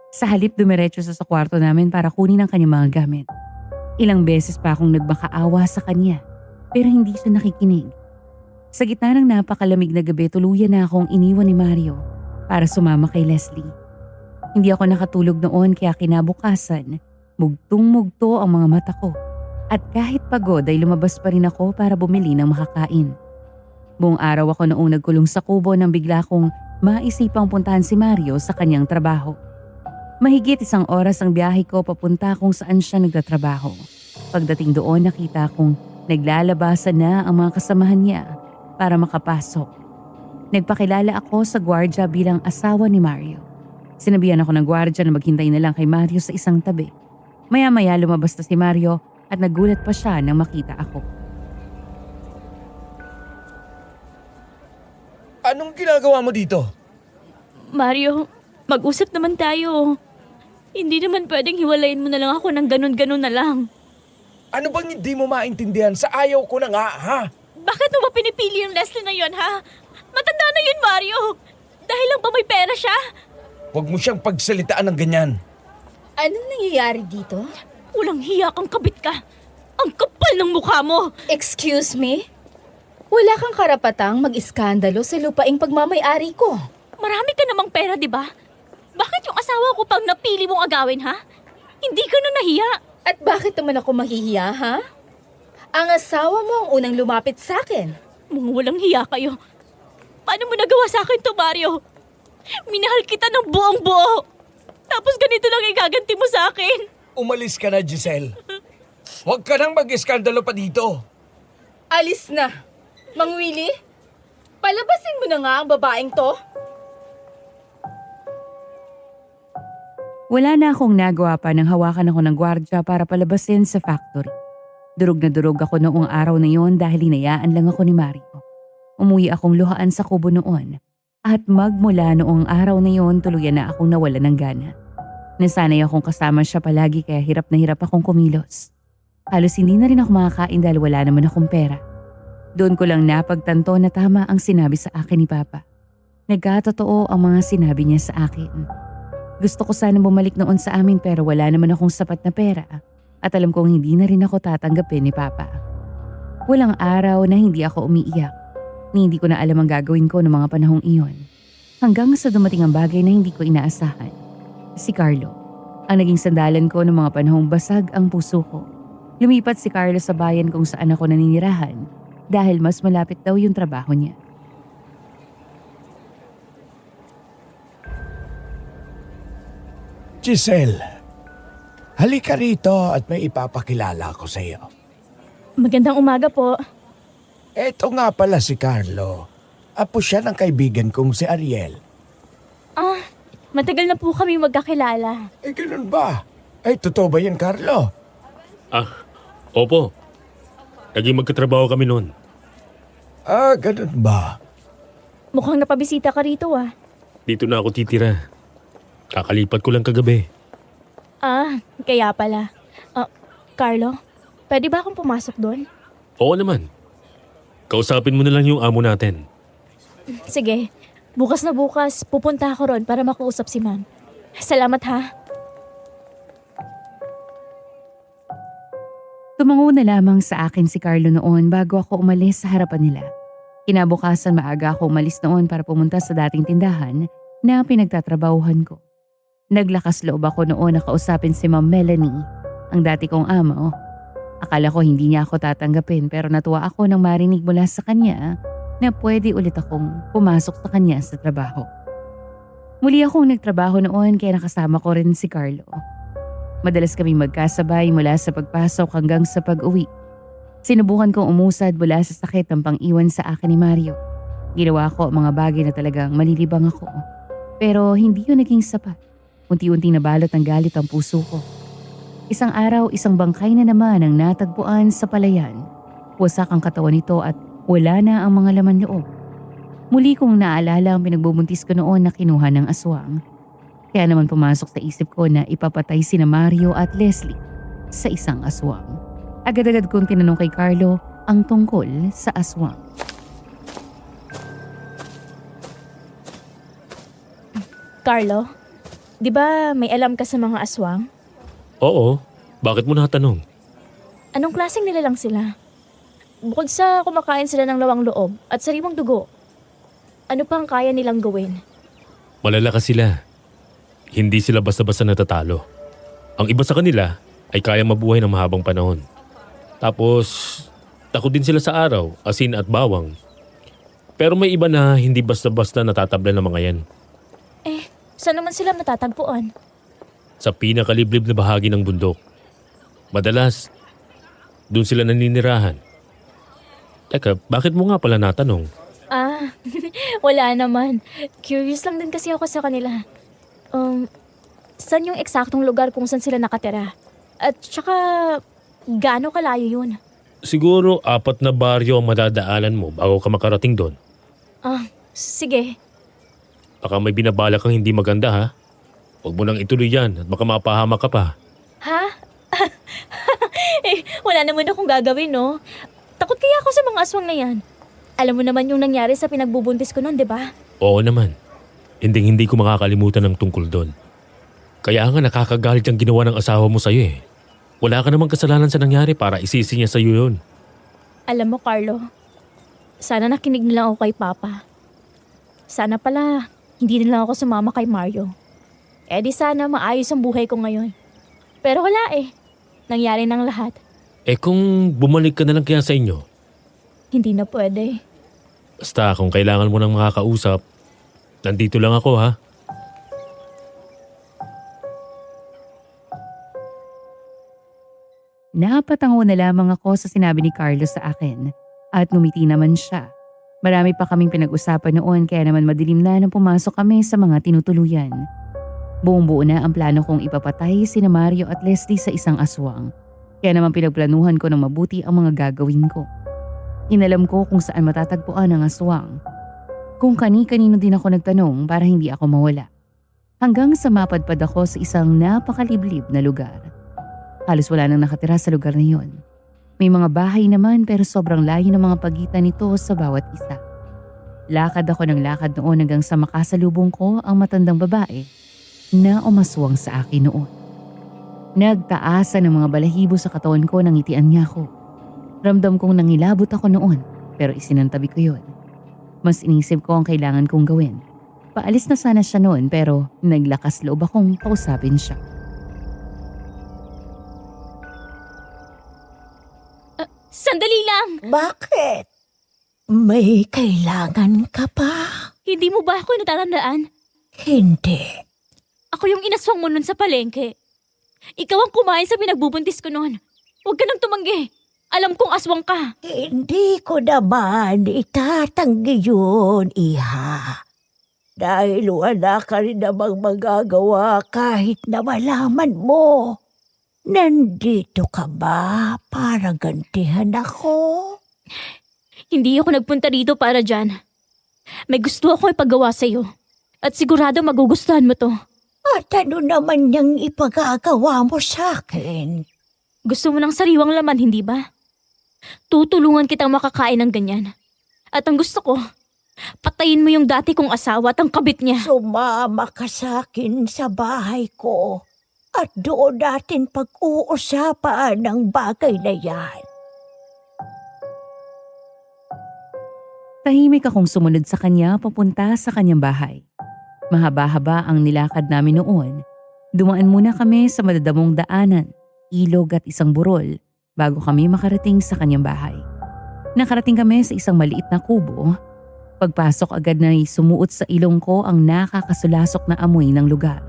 [SPEAKER 4] Sa halip dumiretso sa kwarto namin para kunin ang kanyang mga gamit. Ilang beses pa akong nagmakaawa sa kanya, pero hindi siya nakikinig. Sa gitna ng napakalamig na gabi, tuluyan na akong iniwan ni Mario para sumama kay Leslie. Hindi ako nakatulog noon kaya kinabukasan, mugtong-mugto ang mga mata ko. At kahit pagod ay lumabas pa rin ako para bumili ng makakain. Buong araw ako noong nagkulong sa kubo nang bigla kong maisipang puntahan si Mario sa kanyang trabaho. Mahigit 1 oras ang biyahe ko papunta kung saan siya nagtatrabaho. Pagdating doon nakita kong naglalabasan na ang mga kasamahan niya para makapasok. Nagpakilala ako sa gwardya bilang asawa ni Mario. Sinabihan ako ng gwardya na maghintay na lang kay Mario sa isang tabi. Maya-maya lumabas na si Mario at nagulat pa siya nang makita ako.
[SPEAKER 1] Anong ginagawa mo dito?
[SPEAKER 2] Mario, mag-usap naman tayo. Hindi naman pwedeng hiwalayin mo na lang ako ng ganun-ganun na lang.
[SPEAKER 1] Ano bang hindi mo maintindihan sa ayaw ko na nga, ha?
[SPEAKER 2] Bakit mo ba pinipili yung Leslie na yon, ha? Matanda na yun, Mario. Dahil lang ba may pera siya?
[SPEAKER 1] Huwag mo siyang pagsalitaan ng ganyan.
[SPEAKER 7] Anong nangyayari dito?
[SPEAKER 2] Walang hiya kang kabit ka. Ang kapal ng mukha mo.
[SPEAKER 7] Excuse me? Wala kang karapatang mag-iskandalo sa lupaing pagmamayari ko.
[SPEAKER 2] Marami ka namang pera, di ba? Bakit yung asawa ko pang napili mong agawin, ha? Hindi ka na nahiya.
[SPEAKER 7] At bakit naman ako mahihiya, ha? Ang asawa mo ang unang lumapit sa akin.
[SPEAKER 2] Mga walang hiya kayo. Paano mo nagawa sa akin to, Mario? Minahal kita ng buong buo. Tapos ganito lang igaganti mo sa akin.
[SPEAKER 1] Umalis ka na, Giselle. Huwag ka nang mag-iskandalo pa dito.
[SPEAKER 7] Alis na. Mang Willie, palabasin mo na nga ang babaeng to.
[SPEAKER 4] Wala na akong nagawa pa nang hawakan ako ng gwardya para palabasin sa factory. Durog na durog ako noong araw na yon dahil hinayaan lang ako ni Mario. Umuwi akong luhaan sa kubo noon. At magmula noong araw na yon tuluyan na akong nawala ng gana. Nasanay akong kasama siya palagi kaya hirap na hirap akong kumilos. Halos hindi na rin ako makakain dahil wala naman akong pera. Doon ko lang napagtanto na tama ang sinabi sa akin ni Papa. Nagkatotoo ang mga sinabi niya sa akin. Gusto ko sana bumalik noon sa amin pero wala naman akong sapat na pera at alam kong hindi na rin ako tatanggapin ni Papa. Walang araw na hindi ako umiiyak ni hindi ko na alam ang gagawin ko noong mga panahong iyon. Hanggang sa dumating ang bagay na hindi ko inaasahan. Si Carlo, ang naging sandalan ko noong mga panahong basag ang puso ko. Lumipat si Carlo sa bayan kung saan ako naninirahan dahil mas malapit daw yung trabaho niya.
[SPEAKER 3] Giselle, halika rito at may ipapakilala ko sa iyo.
[SPEAKER 2] Magandang umaga po.
[SPEAKER 3] Eto nga pala si Carlo. Apo siya ng kaibigan kong si Ariel.
[SPEAKER 2] Matagal na po kami magkakilala.
[SPEAKER 3] Ganun ba? Totoo ba yan, Carlo?
[SPEAKER 5] Opo. Naging magkatrabaho kami noon.
[SPEAKER 3] Ganun ba?
[SPEAKER 2] Mukhang napabisita ka rito ah.
[SPEAKER 5] Dito na ako titira. Kakalipat ko lang kagabi.
[SPEAKER 2] Kaya pala. Carlo, pwede ba akong pumasok doon?
[SPEAKER 5] Oo naman. Kausapin mo na lang yung amo natin.
[SPEAKER 2] Sige, bukas na bukas pupunta ako ron para makausap si ma'am. Salamat ha.
[SPEAKER 4] Tumango na lamang sa akin si Carlo noon bago ako umalis sa harapan nila. Kinabukasan maaga ako umalis noon para pumunta sa dating tindahan na pinagtatrabahuhan ko. Naglakas loob ako noon na kausapin si Ma'am Melanie, ang dati kong amo. Akala ko hindi niya ako tatanggapin pero natuwa ako nang marinig mula sa kanya na pwede ulit akong pumasok sa kanya sa trabaho. Muli akong nagtrabaho noon kaya nakasama ko rin si Carlo. Madalas kaming magkasabay mula sa pagpasok hanggang sa pag-uwi. Sinubukan kong umusad mula sa sakit ng pang-iwan sa akin ni Mario. Ginawa ko ang mga bagay na talagang malilibang ako. Pero hindi yun naging sapat. Unti-unti nabalot ng galit ang puso ko. Isang araw, isang bangkay na naman ang natagpuan sa palayan. Wasak ang katawan nito at wala na ang mga laman loob. Muli kong naalala ang pinagbubuntis ko noon na kinuha ng aswang. Kaya naman pumasok sa isip ko na ipapatay sina Mario at Leslie sa isang aswang. Agad-agad kong tinanong kay Carlo ang tungkol sa aswang.
[SPEAKER 2] Carlo, di ba may alam ka sa mga aswang?
[SPEAKER 5] Oo. Bakit mo natanong?
[SPEAKER 2] Anong klaseng nilalang sila? Bukod sa kumakain sila ng lawang loob at sariwang dugo, ano pa ang kaya nilang gawin?
[SPEAKER 5] Malalakas sila. Hindi sila basta-basta natatalo. Ang iba sa kanila ay kaya mabuhay ng mahabang panahon. Tapos, takot din sila sa araw, asin at bawang. Pero may iba na hindi basta-basta natatablan ng mga yan.
[SPEAKER 2] Saan naman sila matatagpuan?
[SPEAKER 5] Sa pinakaliblib na bahagi ng bundok. Madalas, doon sila naninirahan. Teka, bakit mo nga pala natanong?
[SPEAKER 2] Wala naman. Curious lang din kasi ako sa kanila. Saan yung eksaktong lugar kung saan sila nakatira? At saka, gaano kalayo yun?
[SPEAKER 5] Siguro 4 na baryo ang madadaanan mo bago ka makarating doon.
[SPEAKER 2] Sige.
[SPEAKER 5] Baka may binabala kang hindi maganda ha. Huwag mo nang ituloy yan at baka mapahamak ka pa.
[SPEAKER 2] Ha? Wala naman akong gagawin, no? Takot kaya ako sa mga aswang na yan. Alam mo naman yung nangyari sa pinagbubuntis ko noon, di ba?
[SPEAKER 5] Oo naman. Hindi ko makakalimutan ng tungkol doon. Kaya nga nakakagalit ang ginawa ng asawa mo sa'yo eh. Wala ka namang kasalanan sa nangyari para isisi niya sa'yo yun.
[SPEAKER 2] Alam mo, Carlo, sana nakinig na lang ako kay Papa. Sana pala, hindi na lang ako sumama kay Mario. Di sana maayos ang buhay ko ngayon. Pero wala eh. nangyari ng lahat.
[SPEAKER 5] Kung bumalik ka na lang kaya sa inyo,
[SPEAKER 2] Hindi na pwede.
[SPEAKER 5] basta kung kailangan mo ng makakausap, nandito lang ako ha.
[SPEAKER 4] Napatango na lamang ako sa sinabi ni Carlos sa akin at ngumiti naman siya. Marami pa kaming pinag-usapan noon kaya naman madilim na nang pumasok kami sa mga tinutuluyan. Buong-buo na ang plano kong ipapatay sina Mario at Leslie sa isang aswang. Kaya naman pinagplanuhan ko ng mabuti ang mga gagawin ko. Inalam ko kung saan matatagpuan ang aswang. Kung kani-kanino din ako nagtanong para hindi ako mawala. Hanggang sa mapadpad ako sa isang napakaliblib na lugar. Halos wala nang nakatira sa lugar na yon. May mga bahay naman pero sobrang layo ng mga pagitan nito sa bawat isa. Lakad ako ng lakad noon hanggang sa makasalubong ko ang matandang babae na umaswang sa akin noon. Nagtaasan ng mga balahibo sa katawan ko nang ngitian niya ako. Ramdam kong nangilabot ako noon pero isinantabi ko yon. Mas inisip ko ang kailangan kong gawin. Paalis na sana siya noon pero naglakas loob akong kausapin siya.
[SPEAKER 2] Sandali lang!
[SPEAKER 6] Bakit? May kailangan ka pa?
[SPEAKER 2] Hindi mo ba ako natatandaan?
[SPEAKER 6] Hindi.
[SPEAKER 2] Ako yung inaswang mo nun sa palengke. Ikaw ang kumain sa pinagbubuntis ko noon. Huwag ka nang tumanggi. Alam kong aswang ka.
[SPEAKER 6] Hindi ko naman itatanggi yun, Iha. Dahil wala ka rin namang magagawa kahit na malaman mo. Nandito ka ba para gantihan ako?
[SPEAKER 2] Hindi ako nagpunta dito para dyan. May gusto ako ipagawa sa'yo. At sigurado magugustuhan mo to.
[SPEAKER 6] At ano naman niyang ipagagawa mo sa akin?
[SPEAKER 2] Gusto mo ng sariwang laman, hindi ba? Tutulungan kitang makakain ng ganyan. At ang gusto ko, patayin mo yung dati kong asawa at ang kabit niya.
[SPEAKER 6] Sumama ka sa akin sa bahay ko. At doon natin pag-uusapan ng bagay na yan.
[SPEAKER 4] Tahimik akong sumunod sa kanya papunta sa kanyang bahay. Mahaba-haba ang nilakad namin noon. Dumaan muna kami sa madadamong daanan, ilog at isang burol bago kami makarating sa kanyang bahay. Nakarating kami sa isang maliit na kubo. Pagpasok agad na sumuot sa ilong ko ang nakakasulasok na amoy ng lugar.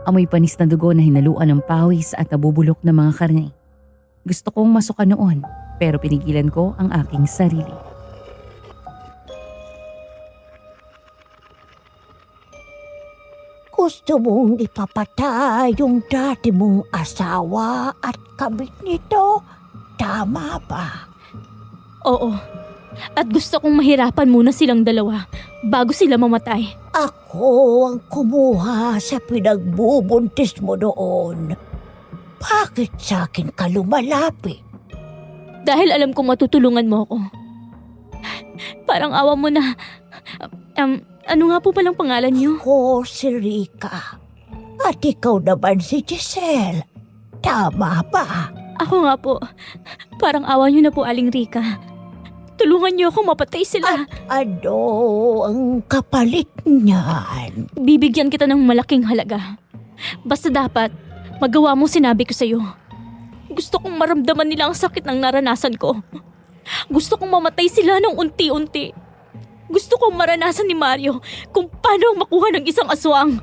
[SPEAKER 4] Amoy panis na dugo na hinaluan ng pawis at nabubulok na mga karne. Gusto kong masukan noon pero pinigilan ko ang aking sarili.
[SPEAKER 6] Gusto mong ipapatay yung dati mong asawa at kabit nito? Tama ba?
[SPEAKER 2] Oo. At gusto kong mahirapan muna silang dalawa bago sila mamatay.
[SPEAKER 6] Ako ang kumuha sa pinagbubuntis mo noon. Bakit sa akin ka lumalapit?
[SPEAKER 2] Dahil alam kong matutulungan mo ako. Parang awa mo na. Ano nga po palang pangalan niyo?
[SPEAKER 6] Ako si Rika. At ikaw naman si Giselle. Tama ba?
[SPEAKER 2] Ako nga po. Parang awa niyo na po, Aling Rika. Tulungan niyo ako mapatay sila.
[SPEAKER 6] Ano ang kapalit niyan?
[SPEAKER 2] Bibigyan kita ng malaking halaga. Basta dapat, magawa mo sinabi ko sa'yo. Gusto kong maramdaman nila ang sakit ng naranasan ko. Gusto kong mamatay sila ng unti-unti. Gusto kong maranasan ni Mario kung paano makuha ng isang aswang.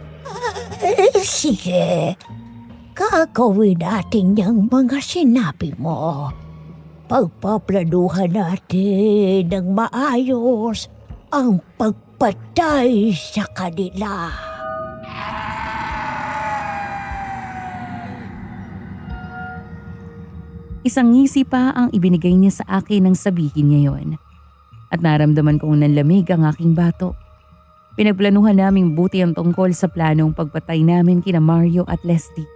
[SPEAKER 6] Sige, gagawin natin yung mga sinabi mo. Pagpaplanuhan natin ng maayos ang pagpatay sa kanila.
[SPEAKER 4] Isang ngisi pa ang ibinigay niya sa akin nang sabihin niya yon. At naramdaman kong nanlamig ang aking bato. Pinagplanuhan naming buti ang tungkol sa planong pagpatay namin kina Mario at Leslie.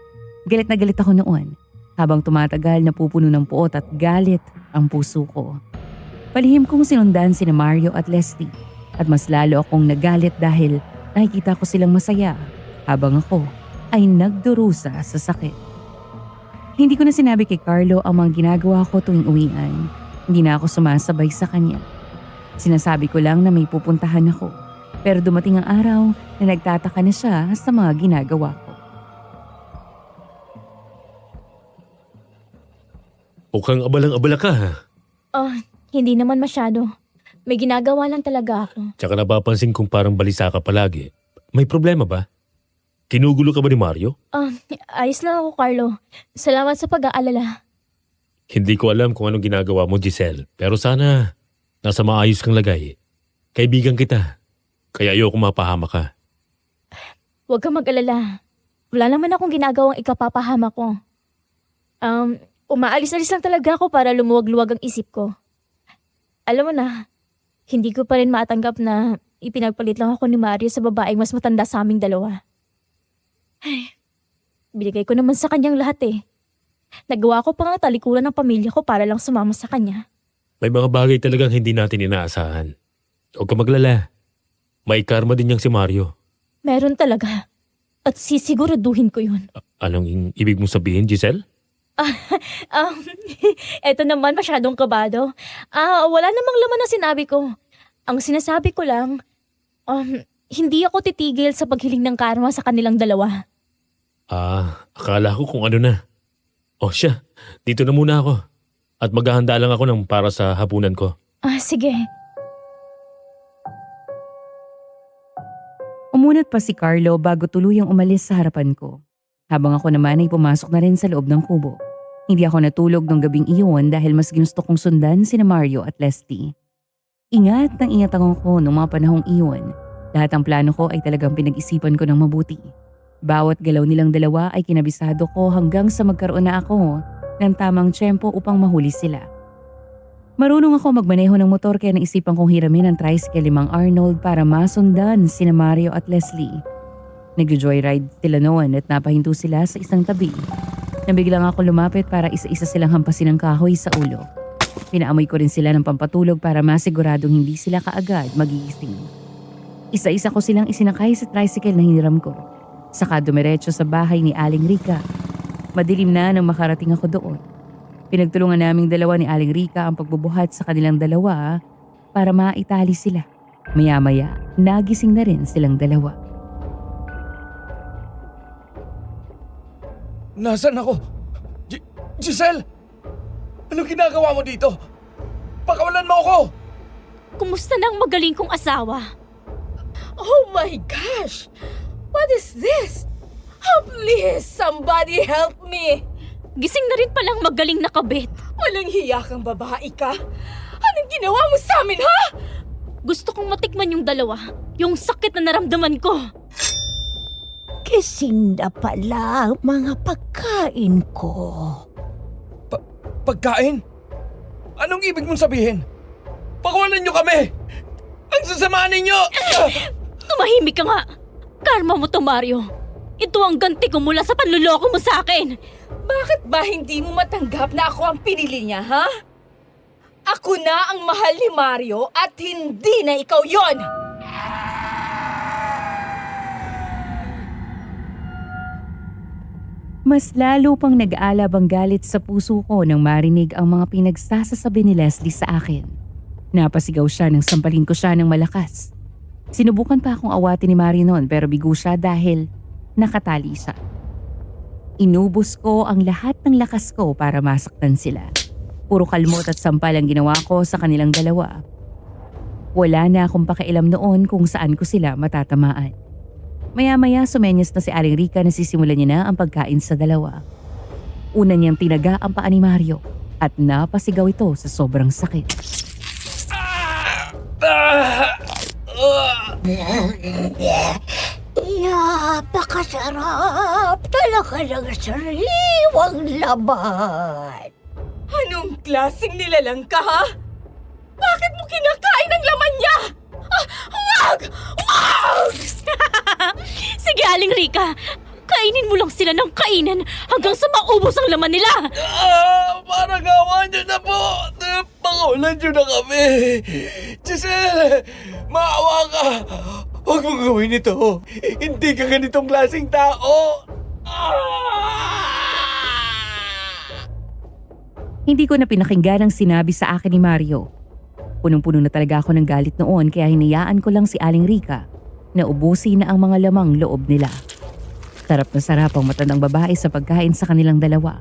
[SPEAKER 4] Galit na galit ako noon. Habang tumatagal napupuno ng puot at galit ang puso ko. Palihim kong sinundan sina Mario at Leslie at mas lalo akong nagalit dahil nakikita ko silang masaya habang ako ay nagdurusa sa sakit. Hindi ko na sinabi kay Carlo ang mga ginagawa ko tuwing uwian. Hindi na ako sumasabay sa kanya. Sinasabi ko lang na may pupuntahan ako pero dumating ang araw na nagtataka na siya sa mga ginagawa ko.
[SPEAKER 5] Mukhang abalang-abala ka ha.
[SPEAKER 2] Oh, hindi naman masyado. May ginagawa lang talaga ako.
[SPEAKER 5] Tsaka napapansin kong parang balisa ka palagi. May problema ba? Kinugulo ka ba ni Mario?
[SPEAKER 2] Ayos lang ako, Carlo. Salamat sa pag-aalala.
[SPEAKER 5] Hindi ko alam kung anong ginagawa mo, Giselle. Pero sana nasa maayos kang lagay. Kaibigan kita. Kaya ayoko mapahama ka.
[SPEAKER 2] Huwag kang mag-alala. Wala naman akong ginagawang ikapapahama ko. Umaalis-alis lang talaga ako para lumuwag-luwag ang isip ko. Alam mo na, hindi ko pa rin matanggap na ipinagpalit lang ako ni Mario sa babaeng mas matanda sa aming dalawa. Ay, binigay ko naman sa kanyang lahat eh. Nagawa ko pa nga talikuran ng pamilya ko para lang sumama sa kanya.
[SPEAKER 5] May mga bagay talagang hindi natin inaasahan. Huwag ka maglala. May karma din niyang si Mario.
[SPEAKER 2] Meron talaga. At sisiguraduhin ko yun.
[SPEAKER 5] Anong ibig mong sabihin, Giselle?
[SPEAKER 2] Eto naman masyadong kabado. Wala namang laman na sinabi ko. Ang sinasabi ko lang, hindi ako titigil sa paghiling ng karma sa kanilang dalawa.
[SPEAKER 5] Akala ko kung ano na. O siya, dito na muna ako. At maghahanda lang ako ng para sa hapunan ko.
[SPEAKER 2] Sige.
[SPEAKER 4] Umunat pa si Carlo bago tuluyang umalis sa harapan ko. Habang ako naman ay pumasok na rin sa loob ng kubo. Hindi ako natulog nung gabing iyon dahil mas ginusto kong sundan sina Mario at Leslie. Ingat ako nung mga panahong iyon. Lahat ng plano ko ay talagang pinag-isipan ko ng mabuti. Bawat galaw nilang dalawa ay kinabisado ko hanggang sa magkaroon na ako ng tamang tiyempo upang mahuli sila. Marunong ako magmaneho ng motor kaya naisipan kong hiramin ang tricycle ni Mang Arnold para masundan sina Mario at Leslie. Nag-joyride sila noon at napahinto sila sa isang tabi. Nabiglang ako lumapit para isa-isa silang hampasin ng kahoy sa ulo. Pinaamoy ko rin sila ng pampatulog para masiguradong hindi sila kaagad magigising. Isa-isa ko silang isinakay sa tricycle na hiniram ko. Saka dumiretso sa bahay ni Aling Rica. Madilim na nang makarating ako doon. Pinagtulungan naming dalawa ni Aling Rica ang pagbubuhat sa kanilang dalawa para maitali sila. Maya-maya, nagising na rin silang dalawa.
[SPEAKER 1] Nasaan ako? Giselle! Anong ginagawa mo dito? Pakawalan mo ako!
[SPEAKER 2] Kumusta na ang magaling kong asawa?
[SPEAKER 6] Oh my gosh! What is this? Please, somebody help me!
[SPEAKER 2] Gising na rin palang magaling na kabit.
[SPEAKER 6] Walang hiya kang babae ka. Anong ginawa mo sa amin, ha?
[SPEAKER 2] Gusto kong matikman yung dalawa. Yung sakit na naramdaman ko.
[SPEAKER 6] Kising na pala ang mga pagkain ko.
[SPEAKER 1] Pagkain? Anong ibig mong sabihin? Pakawalan niyo kami! Ang sasama ninyo!
[SPEAKER 2] Tumahimik ka nga. Karma mo to, Mario. Ito ang ganti ko mula sa panluloko mo sa akin.
[SPEAKER 6] Bakit ba hindi mo matanggap na ako ang pinili niya, ha? Ako na ang mahal ni Mario at hindi na ikaw yon.
[SPEAKER 4] Mas lalo pang nag-aalab ang galit sa puso ko nang marinig ang mga pinagsasasabi ni Leslie sa akin. Napasigaw siya nang sampalin ko siya ng malakas. Sinubukan pa akong awatin ni Mario noon pero bigo siya dahil nakatali siya. Inubos ko ang lahat ng lakas ko para masaktan sila. Puro kalmot at sampal ang ginawa ko sa kanilang dalawa. Wala na akong pakialam noon kung saan ko sila matatamaan. Maya-maya sumenyas na si Aling Rica na sisimulan niya na ang pagkain sa dalawa. Una niyang tinaga ang paa ni Mario at napasigaw ito sa sobrang sakit.
[SPEAKER 6] Napakasarap talaga ng sariwang laman. Anong klaseng nilalang ka, ha? Bakit mo kinakain ang laman niya? Wag! Wag!
[SPEAKER 2] Sige, Aling Rica. Kainin mo lang sila ng kainan hanggang sa maubos ang laman nila.
[SPEAKER 1] Parang awa niyo na po! Pakawalan niyo na kami! Giselle! Maawa ka! Huwag mong gawin ito! Hindi ka ganitong klaseng tao!
[SPEAKER 4] Hindi ko na pinakinggan ang sinabi sa akin ni Mario. Punong-puno na talaga ako ng galit noon kaya hinayaan ko lang si Aling Rica na ubusin na ang mga lamang loob nila. Sarap na sarap ang matandang babae sa pagkain sa kanilang dalawa.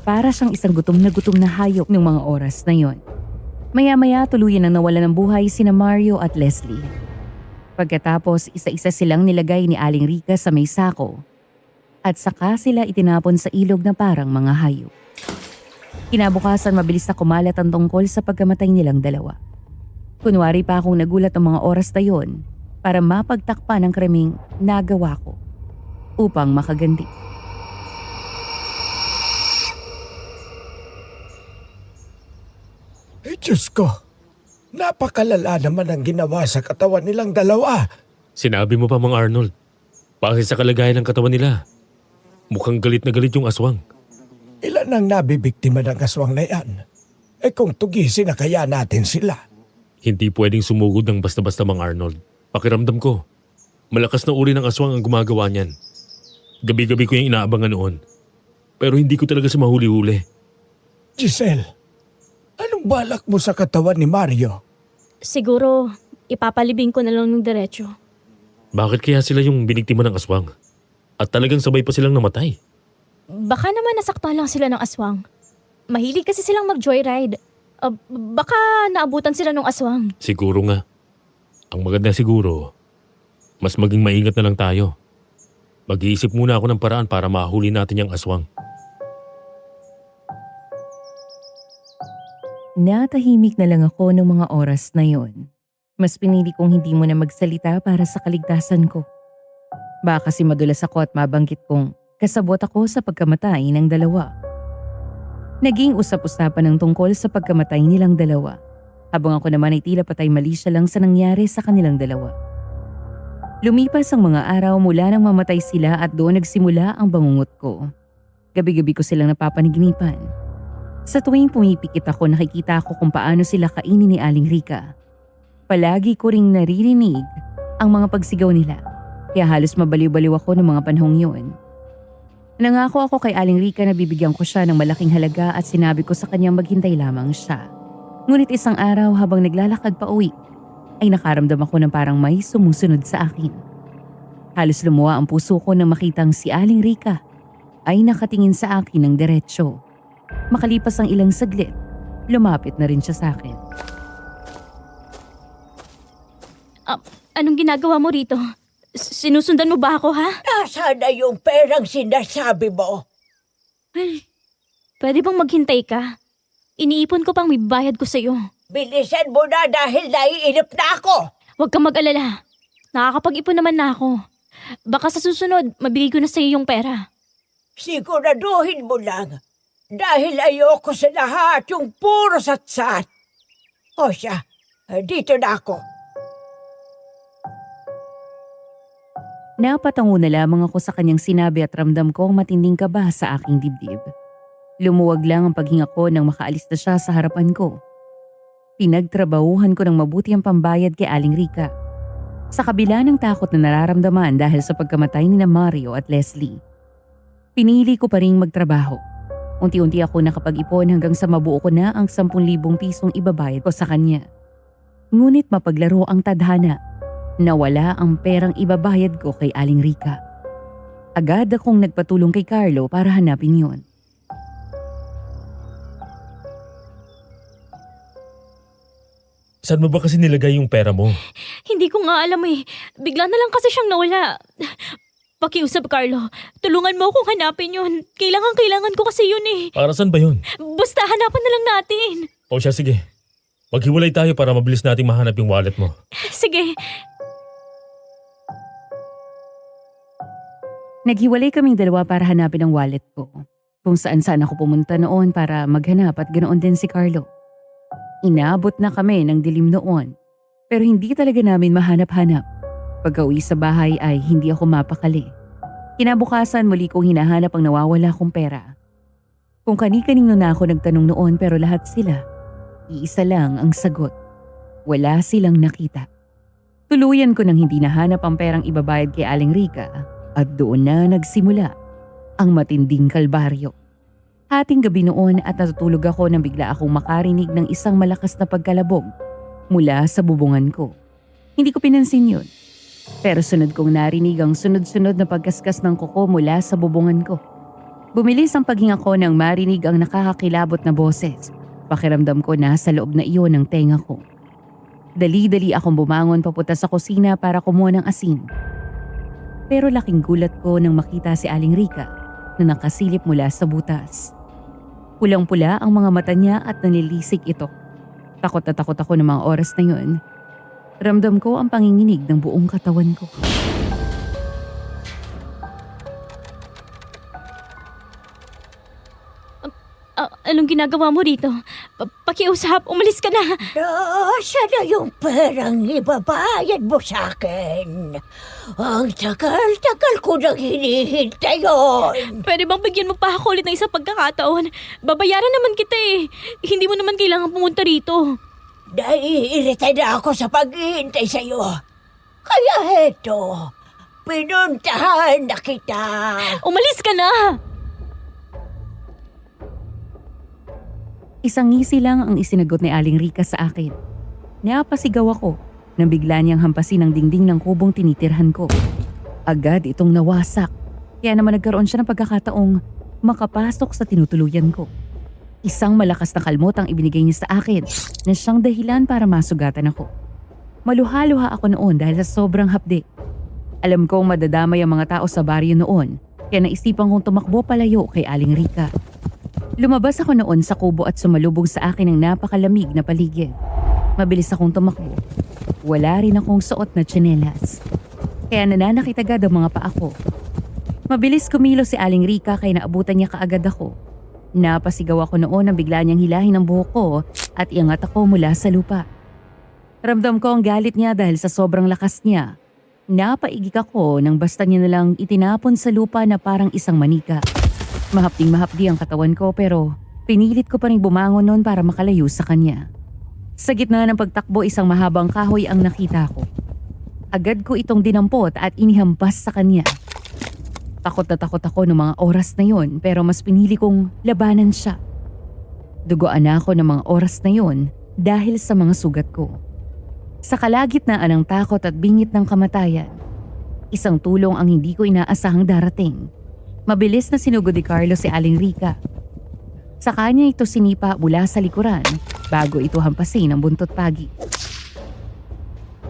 [SPEAKER 4] para siyang isang gutom na hayop ng mga oras na yon. Maya-maya tuluyan ang nawala ng buhay sina Mario at Leslie. Pagkatapos isa-isa silang nilagay ni Aling Rica sa may sako at saka sila itinapon sa ilog na parang mga hayop. Kinabukasan mabilis na kumalat ang tungkol sa pagkamatay nilang dalawa. Kunwari pa akong nagulat ng mga oras na yon para mapagtakpan ang krimeng nagawa ko upang makaganti.
[SPEAKER 1] Diyos ko, napakalala naman ang ginawa sa katawan nilang dalawa.
[SPEAKER 5] Sinabi mo pa, Mang Arnold. Bakit sa kalagayan ng katawan nila? Mukhang galit na galit yung aswang.
[SPEAKER 1] Ilan ang nabibiktima ng aswang na yan? Kung tugisin na kaya natin sila.
[SPEAKER 5] Hindi pwedeng sumugod ng basta-basta, Mang Arnold. Pakiramdam ko, malakas na uri ng aswang ang gumagawa niyan. Gabi-gabi ko yung inaabangan noon. Pero hindi ko talaga siya mahuli-huli.
[SPEAKER 1] Giselle, anong balak mo sa katawan ni Mario?
[SPEAKER 2] Siguro, ipapalibing ko na lang ng diretso.
[SPEAKER 5] Bakit kaya sila yung biniktima ng aswang? At talagang sabay pa silang namatay?
[SPEAKER 2] Baka naman nasaktan lang sila ng aswang. Mahilig kasi silang mag-joyride. Baka naabutan sila ng aswang.
[SPEAKER 5] Siguro nga. Ang maganda siguro, mas maging maingat na lang tayo. Mag-iisip muna ako ng paraan para mahuli natin yung aswang.
[SPEAKER 4] Natahimik na lang ako ng mga oras na yon. Mas pinili kong hindi mo na magsalita para sa kaligtasan ko. Baka kasi madulas ako at mabanggit kong kasabot ako sa pagkamatay ng dalawa. Naging usap-usapan ng tungkol sa pagkamatay nilang dalawa, habang ako naman ay tila patay mali siya lang sa nangyari sa kanilang dalawa. Lumipas ang mga araw mula nang mamatay sila at doon nagsimula ang bangungot ko. Gabi-gabi ko silang napapaniginipan. Sa tuwing pumipikit ako, nakikita ko kung paano sila kainin ni Aling Rica. Palagi ko ring naririnig ang mga pagsigaw nila, kaya halos mabaliw-baliw ako ng mga panahong yun. Nangako ako kay Aling Rica na bibigyan ko siya ng malaking halaga at sinabi ko sa kanyang maghintay lamang siya. Ngunit isang araw habang naglalakad pa uwi, ay nakaramdam ako ng parang may sumusunod sa akin. Halos lumuwa ang puso ko nang makitang si Aling Rica ay nakatingin sa akin ng diretsyo. Makalipas ang ilang saglit, lumapit na rin siya sa akin.
[SPEAKER 2] Anong ginagawa mo rito? Sinusundan mo ba ako, ha?
[SPEAKER 6] Nasaan na yung perang sinasabi mo?
[SPEAKER 2] Pwede bang maghintay ka? Iniipon ko pang may bayad ko sa'yo.
[SPEAKER 6] Bilisan mo na dahil naiinip na ako.
[SPEAKER 2] Huwag kang mag-alala. Nakakapag-ipon naman na ako. Baka sa susunod, mabigay ko na sa'yo yung pera.
[SPEAKER 6] Siguraduhin mo lang. Dahil ayoko sa lahat yung puro satsat. O siya, dito na ako.
[SPEAKER 4] Napatango na lamang ako sa kanyang sinabi at ramdam ko ang matinding kaba sa aking dibdib. Lumuwag lang ang paghinga ko nang makaalis na siya sa harapan ko. Pinagtrabahuhan ko ng mabuti ang pambayad kay Aling Rica. Sa kabila ng takot na nararamdaman dahil sa pagkamatay ni Mario at Leslie, pinili ko pa ring magtrabaho. Unti-unti ako nakapag-ipon hanggang sa mabuo ko na ang 10,000 pisong ibabayad ko sa kanya. Ngunit mapaglaro ang tadhana. Nawala ang perang ibabayad ko kay Aling Rica. Agad akong nagpatulong kay Carlo para hanapin yon.
[SPEAKER 5] Saan mo ba kasi nilagay yung pera mo?
[SPEAKER 2] Hindi ko nga alam eh. Bigla na lang kasi siyang nawala. Pakiusap, Carlo. Tulungan mo akong hanapin yun. Kailangan ko kasi yun eh.
[SPEAKER 5] Para saan ba yun?
[SPEAKER 2] Basta hanapan na lang natin.
[SPEAKER 5] O siya, sige. Maghiwalay tayo para mabilis nating mahanap yung wallet mo.
[SPEAKER 2] Sige.
[SPEAKER 4] Naghiwalay kaming dalawa para hanapin ang wallet ko. Kung saan-saan ako pumunta noon para maghanap at ganoon din si Carlo. Inaabot na kami ng dilim noon. Pero hindi talaga namin mahanap-hanap. Pagka-uwi sa bahay ay hindi ako mapakali. Kinabukasan muli kong hinahanap ang nawawala kong pera. Kung kani-kanino na ako nagtanong noon pero lahat sila, iisa lang ang sagot. Wala silang nakita. Tuluyan ko nang hindi nahanap ang perang ibabayad kay Aling Rica at doon na nagsimula ang matinding kalbaryo. Hating gabi noon at natutulog ako nang bigla akong makarinig ng isang malakas na pagkalabog mula sa bubungan ko. Hindi ko pinansin yun. Pero sunod kong narinig ang sunod-sunod na pagkaskas ng kuko mula sa bubungan ko. Bumilis ang paghinga ko nang marinig ang nakakakilabot na boses. Pakiramdam ko na sa loob na iyon ng tenga ko. Dali-dali akong bumangon papunta sa kusina para kumuha ng asin. Pero laking gulat ko nang makita si Aling Rica na nakasilip mula sa butas. Pulang-pula ang mga mata niya at nanilisik ito. Takot na takot ako ng mga oras na yun. Ramdam ko ang panginginig ng buong katawan ko.
[SPEAKER 2] Anong ginagawa mo rito? Pakiusap, umalis ka na.
[SPEAKER 6] Nasaan na yung perang ibabayad mo sa akin? Ang tagal-tagal ko nang hinihintay yun.
[SPEAKER 2] Pwede bang bigyan mo pa ako ulit ng isang pagkakataon? Babayaran naman kita eh. Hindi mo naman kailangan pumunta rito.
[SPEAKER 6] Naiirita na ako sa paghihintay sa'yo. Kaya heto, pinuntahan na kita.
[SPEAKER 2] Umalis ka na!
[SPEAKER 4] Isang ngisi lang ang isinagot ni Aling Rica sa akin. Napasigaw ako nang bigla niyang hampasin ang dingding ng kubong tinitirhan ko. Agad itong nawasak, kaya naman nagkaroon siya ng pagkakataong makapasok sa tinutuluyan ko. Isang malakas na kalmot ang ibinigay niya sa akin na siyang dahilan para masugatan ako. Maluha-luha ako noon dahil sa sobrang hapde. Alam kong madadamay ang mga tao sa baryo noon, kaya naisipan kong tumakbo palayo kay Aling Rica. Lumabas ako noon sa kubo at sumalubong sa akin ang napakalamig na paligid. Mabilis akong tumakbo. Wala rin akong suot na tsinelas. Kaya nananakit agad ang mga paa ko. Mabilis kumilos si Aling Rica kaya naabutan niya kaagad ako. Napasigaw ako noon nang bigla niyang hilahin ang buhok ko at iangat ako mula sa lupa. Ramdam ko ang galit niya dahil sa sobrang lakas niya. Napaigik ako nang basta niya nalang itinapon sa lupa na parang isang manika. Mahapding-mahapdi ang katawan ko pero pinilit ko pa rin bumangon noon para makalayo sa kanya. Sa gitna ng pagtakbo isang mahabang kahoy ang nakita ko. Agad ko itong dinampot at inihampas sa kanya. Takot na takot ako ng mga oras na yon pero mas pinili kong labanan siya. Dugoan na ako ng mga oras na yon dahil sa mga sugat ko. Sa kalagitnaan ng takot at bingit ng kamatayan, isang tulong ang hindi ko inaasahang darating. Mabilis na sinugod ni Carlo si Aling Rica. Sa kanya ito sinipa mula sa likuran bago ito hampasin ang buntot pagi.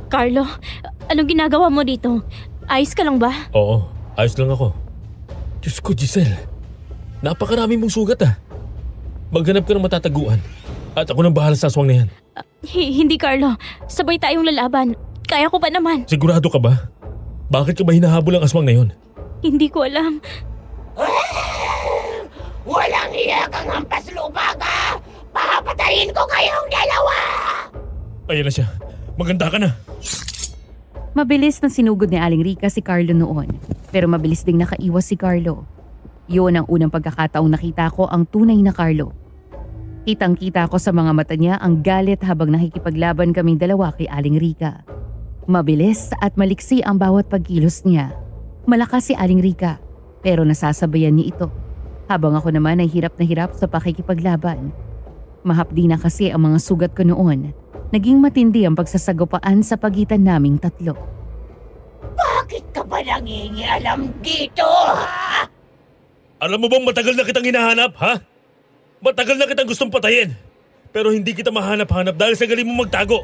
[SPEAKER 2] Carlo, anong ginagawa mo dito? Ayos ka lang ba?
[SPEAKER 5] Oo, ayos lang ako. Diyos ko, Giselle. Napakarami mong sugat ah. Maghanap ka ng matataguan. At ako nang bahala sa aswang na yan.
[SPEAKER 2] Hindi, Carlo. Sabay tayong lalaban. Kaya ko pa naman.
[SPEAKER 5] Sigurado ka ba? Bakit ka ba hinahabol ang aswang na yon?
[SPEAKER 2] Hindi ko alam.
[SPEAKER 6] Walang iya kang hampas lupa ka! Papatayin ko kayong dalawa!
[SPEAKER 5] Ayan na siya. Maganda ka na.
[SPEAKER 4] Mabilis na sinugod ni Aling Rica si Carlo noon. Pero mabilis ding nakaiwas si Carlo. Yun ang unang pagkakataong nakita ko ang tunay na Carlo. Kitang-kita ko sa mga mata niya ang galit habang nakikipaglaban kaming dalawa kay Aling Rica. Mabilis at maliksi ang bawat pagkilos niya. Malakas si Aling Rica pero nasasabayan niya ito. Habang ako naman ay hirap na hirap sa pakikipaglaban. Mahapdi na kasi ang mga sugat ko noon. Naging matindi ang pagsasagupaan sa pagitan naming tatlo.
[SPEAKER 6] Bakit ka ba nangingialam dito, ha?
[SPEAKER 5] Alam mo bang matagal na kitang hinahanap, ha? Matagal na kitang gustong patayin. Pero hindi kita mahanap-hanap dahil sa galing mo magtago.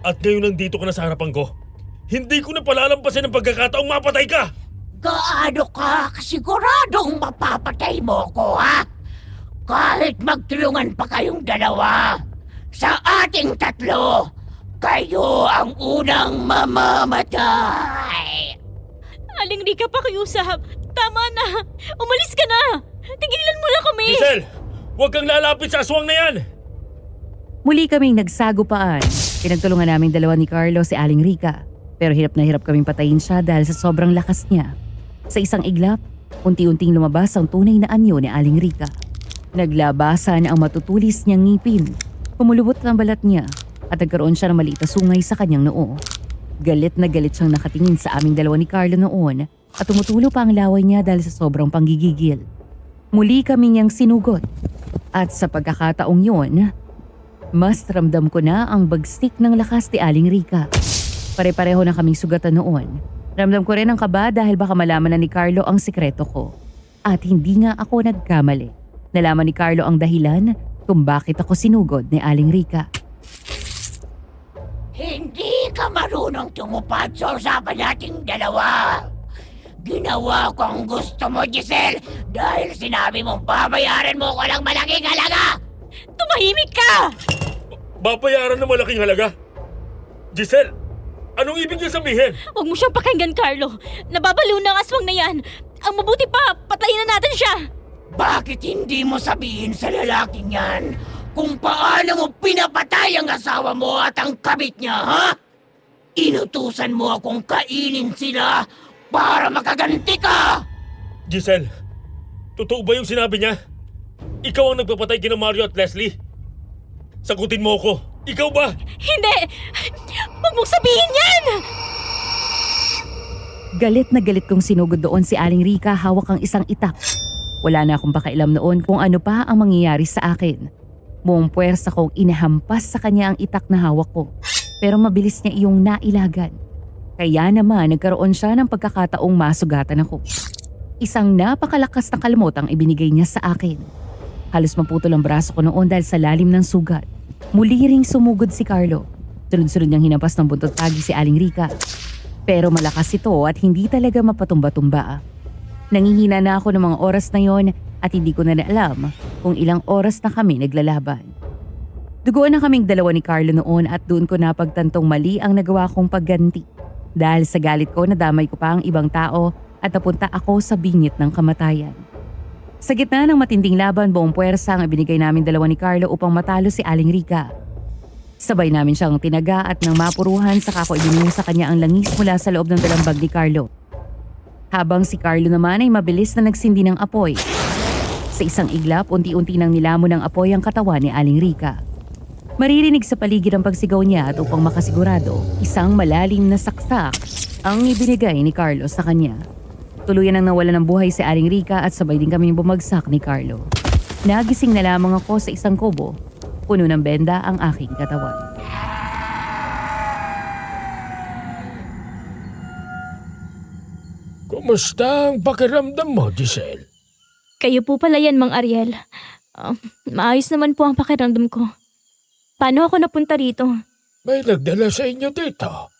[SPEAKER 5] At ngayon nandito ka na sa harapan ko. Hindi ko na palalampasin ang pagkakataong mapatay ka!
[SPEAKER 6] Gaano ka kasiguradong mapapatay mo ko, ha? Kahit magtulungan pa kayong dalawa, sa ating tatlo, kayo ang unang mamamatay!
[SPEAKER 2] Aling Rica, pakiusap. Tama na. Umalis ka na. Tigilan mo na kami.
[SPEAKER 5] Giselle! Huwag kang lalapit sa aswang na yan!
[SPEAKER 4] Muli kaming nagsagupaan. Pinagtulungan naming dalawa ni Carlo si Aling Rica. Pero hirap na hirap kaming patayin siya dahil sa sobrang lakas niya. Sa isang iglap, unti-unting lumabas ang tunay na anyo ni Aling Rica. Naglabasan ang matutulis niyang ngipin. Pumulubot ang balat niya at nagkaroon siya ng maliit na sungay sa kanyang noo. Galit na galit siyang nakatingin sa aming dalawa ni Carlo noon at tumutulo pa ang laway niya dahil sa sobrang panggigigil. Muli kami niyang sinugot at sa pagkakataong yun, mas ramdam ko na ang bagsik ng lakas ni Aling Rica. Pare-pareho na kaming sugatan noon. Ramdam ko rin ang kaba dahil baka malaman na ni Carlo ang sikreto ko. At hindi nga ako nagkamali. Nalaman ni Carlo ang dahilan kung bakit ako sinugod ni Aling Rica.
[SPEAKER 6] Hindi ka marunong tumupad sa usapan nating dalawa. Ginawa ko ang gusto mo, Giselle, dahil sinabi mong babayaran mo ko ng malaking halaga.
[SPEAKER 2] Tumahimik ka!
[SPEAKER 5] Babayaran ng malaking halaga? Giselle, anong ibig niya sabihin?
[SPEAKER 2] Huwag mo siyang pakinggan, Carlo. Nababaliw na ang aswang na yan. Ang mabuti pa, patayin na natin siya.
[SPEAKER 6] Bakit hindi mo sabihin sa lalaking yan kung paano mo pinapatay ang asawa mo at ang kabit niya, ha? Inutusan mo akong kainin sila para makaganti ka!
[SPEAKER 5] Giselle, totoo ba yung sinabi niya? Ikaw ang nagpapatay kina Mario at Leslie? Sagutin mo ako, ikaw ba?
[SPEAKER 2] Hindi! Huwag mong sabihin yan!
[SPEAKER 4] Galit na galit kong sinugod doon si Aling Rica hawak ang isang itak. Wala na akong pakialam noon kung ano pa ang mangyayari sa akin. Buong puwersa kong inahampas sa kanya ang itak na hawak ko. Pero mabilis niya iyong nailagan. Kaya naman nagkaroon siya ng pagkakataong masugatan ako. Isang napakalakas na kalmot ang ibinigay niya sa akin. Halos maputol ang braso ko noon dahil sa lalim ng sugat. Muli ring sumugod si Carlo. Sunod-sunod niyang hinampas ng buntot tagi si Aling Rica. Pero malakas ito at hindi talaga mapatumba-tumba. Nangihina na ako ng mga oras na yon at hindi ko na alam kung ilang oras na kami naglalaban. Duguan na kaming dalawa ni Carlo noon at doon ko napagtantong mali ang nagawa kong pagganti. Dahil sa galit ko nadamay ko pa ang ibang tao at napunta ako sa bingit ng kamatayan. Sa gitna ng matinding laban, buong puwersa ang ibinigay namin dalawa ni Carlo upang matalo si Aling Rica. Sabay namin siyang tinaga at nang mapuruhan saka ko ibinigay sa kanya ang langis mula sa loob ng dalambag ni Carlo. Habang si Carlo naman ay mabilis na nagsindi ng apoy. Sa isang iglap, unti-unti nang nilamon ng apoy ang katawan ni Aling Rica. Maririnig sa paligid ang pagsigaw niya at upang makasigurado, isang malalim na saksak ang ibinigay ni Carlo sa kanya. Tuluyan nang nawala ng buhay si Aling Rica at sabay din kaming bumagsak ni Carlo. Nagising na lamang ako sa isang kubo. Puno ng benda ang aking katawan.
[SPEAKER 5] Kumusta ang pakiramdam mo, Giselle?
[SPEAKER 2] Kayo po pala yan, Mang Ariel. Maayos naman po ang pakiramdam ko. Paano ako napunta rito?
[SPEAKER 5] May nagdala sa inyo dito.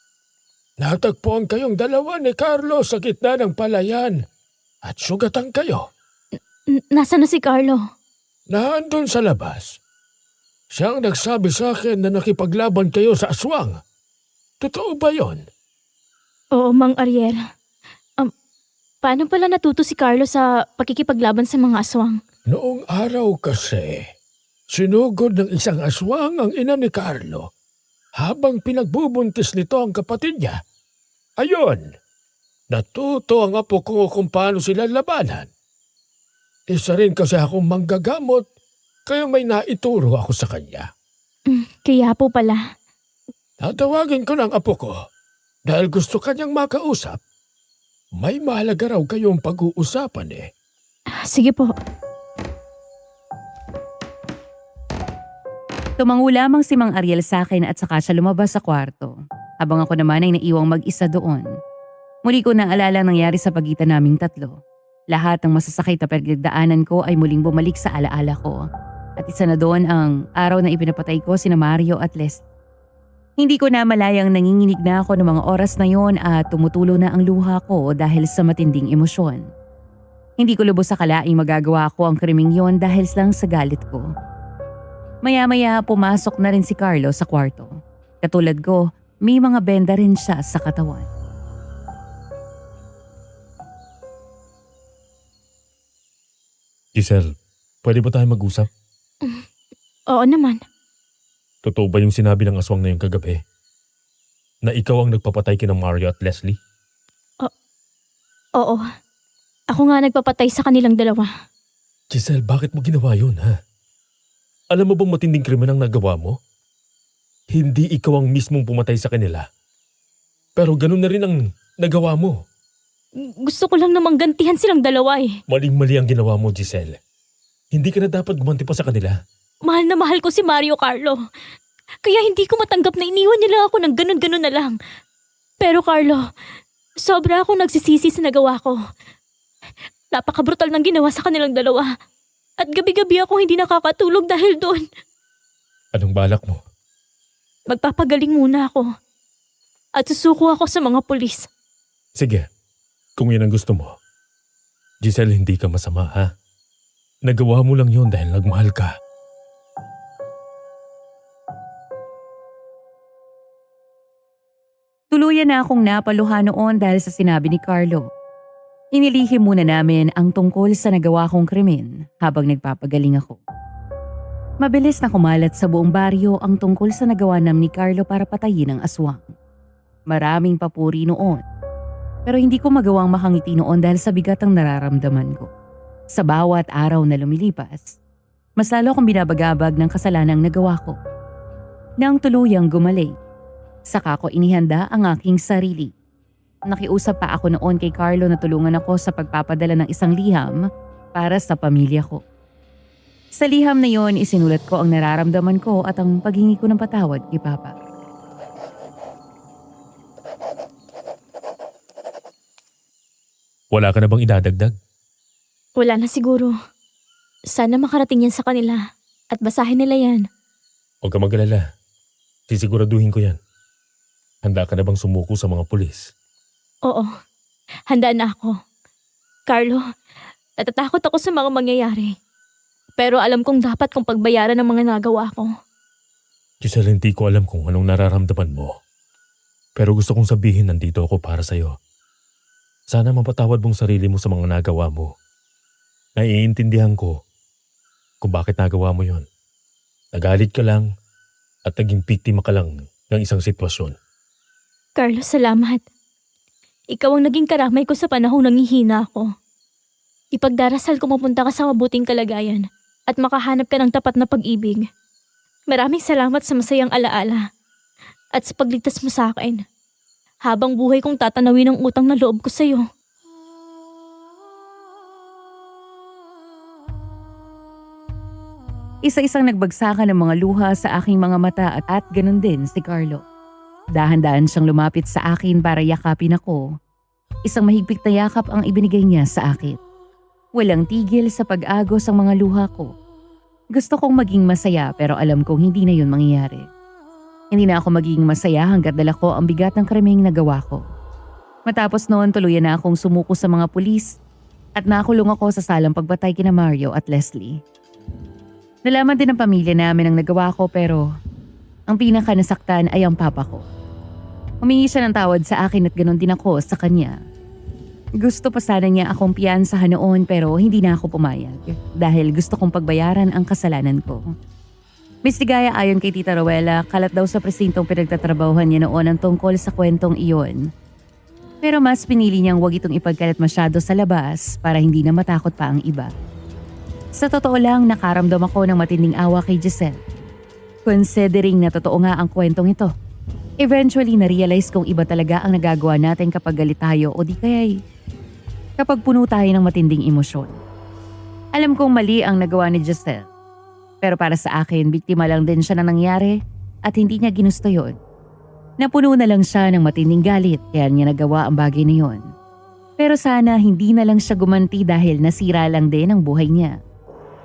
[SPEAKER 5] Natagpuan kayong dalawa ni Carlo sa gitna ng palayan at sugatan kayo.
[SPEAKER 2] Nasaan na si Carlo?
[SPEAKER 5] Naandun sa labas. Siyang nagsabi sa akin na nakipaglaban kayo sa aswang. Totoo ba yon?
[SPEAKER 2] Oo, Mang Ariel. Paano pala natuto si Carlo sa pakikipaglaban sa mga aswang?
[SPEAKER 5] Noong araw kasi, sinugod ng isang aswang ang ina ni Carlo habang pinagbubuntis nito ang kapatid niya. Ayon, natuto ang apo ko kung paano sila labanan. Isa rin kasi akong manggagamot kaya may naituro ako sa kanya.
[SPEAKER 2] Kaya po pala.
[SPEAKER 5] Tatawagin ko ng apo ko dahil gusto kanyang makausap. May mahalaga raw kayong pag-uusapan eh.
[SPEAKER 2] Sige po.
[SPEAKER 4] Tumango lamang si Mang Ariel sa akin at saka siya lumabas sa kwarto. Habang ako naman ay naiwang mag-isa doon. Muli ko naalala ang nangyari sa pagitan naming tatlo. Lahat ng masasakit na pagdadaanan ko ay muling bumalik sa alaala ko. At isa na doon ang araw na ipinapatay ko sina Mario at Leslie. Hindi ko na malayang nanginginig na ako ng mga oras na yon at tumutulo na ang luha ko dahil sa matinding emosyon. Hindi ko lubos sa kalaing magagawa ko ang krimeng yon dahil lang sa galit ko. Maya-maya pumasok na rin si Carlo sa kwarto. Katulad ko, may mga benda rin siya sa katawan.
[SPEAKER 5] Giselle, pwede ba tayo mag-usap?
[SPEAKER 2] Oo naman.
[SPEAKER 5] Totoo ba yung sinabi ng aswang na yung kagabi? Na ikaw ang nagpapatay kina Mario at Leslie?
[SPEAKER 2] Oo. Ako nga nagpapatay sa kanilang dalawa.
[SPEAKER 5] Giselle, bakit mo ginawa yun, ha? Alam mo bang matinding krimen ang nagawa mo? Hindi ikaw ang mismong pumatay sa kanila. Pero ganun na rin ang nagawa mo.
[SPEAKER 2] Gusto ko lang namang gantihan silang dalawa eh.
[SPEAKER 5] Maling-mali ang ginawa mo, Giselle. Hindi ka na dapat gumanti pa sa kanila.
[SPEAKER 2] Mahal na mahal ko si Mario Carlo. Kaya hindi ko matanggap na iniwan nila ako ng ganun-ganun na lang. Pero Carlo, sobra ako nagsisisi sa nagawa ko. Napakabrutal ng ginawa sa kanilang dalawa. At gabi-gabi ako hindi nakakatulog dahil doon.
[SPEAKER 5] Anong balak mo?
[SPEAKER 2] Magpapagaling muna ako. At susuko ako sa mga pulis.
[SPEAKER 5] Sige, kung yan ang gusto mo. Giselle, hindi ka masama ha? Nagawa mo lang yon dahil nagmahal ka.
[SPEAKER 4] Tuluyan na akong napaluha noon dahil sa sinabi ni Carlo. Inilihim muna namin ang tungkol sa nagawa kong krimen habang nagpapagaling ako. Mabilis na kumalat sa buong baryo ang tungkol sa nagawa namin ni Carlo para patayin ang aswang. Maraming papuri noon. Pero hindi ko magawang makangiti noon dahil sa bigat ang nararamdaman ko. Sa bawat araw na lumilipas, mas lalo akong binabagabag ng kasalanang nagawa ko. Nang tuluyang gumaling, saka ko inihanda ang aking sarili. Nakiusap pa ako noon kay Carlo na tulungan ako sa pagpapadala ng isang liham para sa pamilya ko. Sa liham na yon, isinulat ko ang nararamdaman ko at ang paghingi ko ng patawad kay Papa.
[SPEAKER 5] Wala ka na bang idadagdag?
[SPEAKER 2] Wala na siguro. Sana makarating yan sa kanila. At basahin nila yan.
[SPEAKER 5] Huwag ka mag-alala. Sisiguraduhin ko yan. Handa ka na bang sumuko sa mga pulis?
[SPEAKER 2] Oo. Handa na ako. Carlo, natatakot ako sa mga mangyayari. Pero alam kong dapat kong pagbayaran ng mga nagawa ko.
[SPEAKER 5] Giselle, hindi ko alam kung anong nararamdaman mo. Pero gusto kong sabihin nandito ako para sa'yo. Sana mapatawad mong sarili mo sa mga nagawa mo. Naiintindihan ko kung bakit nagawa mo yon. Nagalit ka lang at naging biktima ka lang ng isang sitwasyon.
[SPEAKER 2] Carlo, salamat. Ikaw ang naging karamay ko sa panahong nanghihina ako. Ipagdarasal ko mapunta ka sa mabuting kalagayan at makahanap ka ng tapat na pag-ibig. Maraming salamat sa masayang alaala at sa pagligtas mo sa akin. Habang buhay kong tatanawin ang utang na loob ko sa'yo.
[SPEAKER 4] Isa-isang nagbagsakan ng mga luha sa aking mga mata at ganun din si Carlo. Dahan-dahan siyang lumapit sa akin para yakapin ako. Isang mahigpit na yakap ang ibinigay niya sa akin. Walang tigil sa pag-agos ang mga luha ko. Gusto kong maging masaya pero alam kong hindi na yun mangyayari. Hindi na ako magiging masaya hanggat dala ko ang bigat ng krimeng nagawa ko. Matapos noon tuluyan na akong sumuko sa mga pulis at nakulong ako sa salang pagbatay kina Mario at Leslie. Nalaman din ng pamilya namin ang nagawa ko pero ang pinaka nasaktan ay ang papa ko. Humingi siya ng tawad sa akin at ganoon din ako sa kanya. Gusto pa sana niya akong piyansahan noon pero hindi na ako pumayag dahil gusto kong pagbayaran ang kasalanan ko. Miss Ligaya, ayon kay Tita Rowella, kalat daw sa presintong pinagtatrabahuhan niya noon ang tungkol sa kwentong iyon. Pero mas pinili niyang huwag itong ipagkalat masyado sa labas para hindi na matakot pa ang iba. Sa totoo lang, nakaramdam ako ng matinding awa kay Giselle. Considering na totoo nga ang kwentong ito. Eventually, na-realize kong iba talaga ang nagagawa natin kapag galit tayo o di kaya'y kapag puno tayo ng matinding emosyon. Alam kong mali ang nagawa ni Giselle. Pero para sa akin, biktima lang din siya na nangyari at hindi niya ginusto yon. Napuno na lang siya ng matinding galit kaya niya nagawa ang bagay na yon. Pero sana hindi na lang siya gumanti dahil nasira lang din ang buhay niya.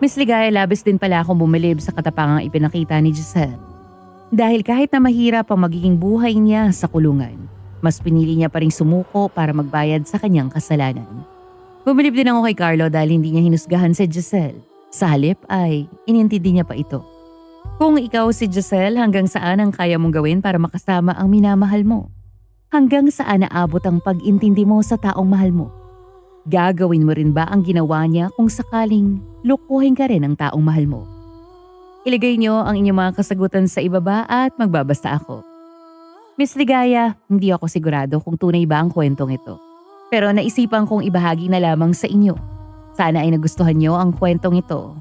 [SPEAKER 4] Miss Ligaya, labis din pala akong bumilib sa katapangang ipinakita ni Giselle. Dahil kahit na mahirap ang magiging buhay niya sa kulungan, mas pinili niya pa rin sumuko para magbayad sa kanyang kasalanan. Bumilib din ako kay Carlo dahil hindi niya hinusgahan si Giselle. Sa halip ay inintindi niya pa ito. Kung ikaw si Giselle, hanggang saan ang kaya mong gawin para makasama ang minamahal mo? Hanggang saan naabot ang pag-intindi mo sa taong mahal mo? Gagawin mo rin ba ang ginawa niya kung sakaling lukuhin ka rin ang taong mahal mo? Ilagay niyo ang inyong mga kasagutan sa ibaba at magbabasa ako. Miss Ligaya, hindi ako sigurado kung tunay ba ang kwentong ito. Pero naisipan kong ibahagi na lamang sa inyo. Sana ay nagustuhan niyo ang kwentong ito.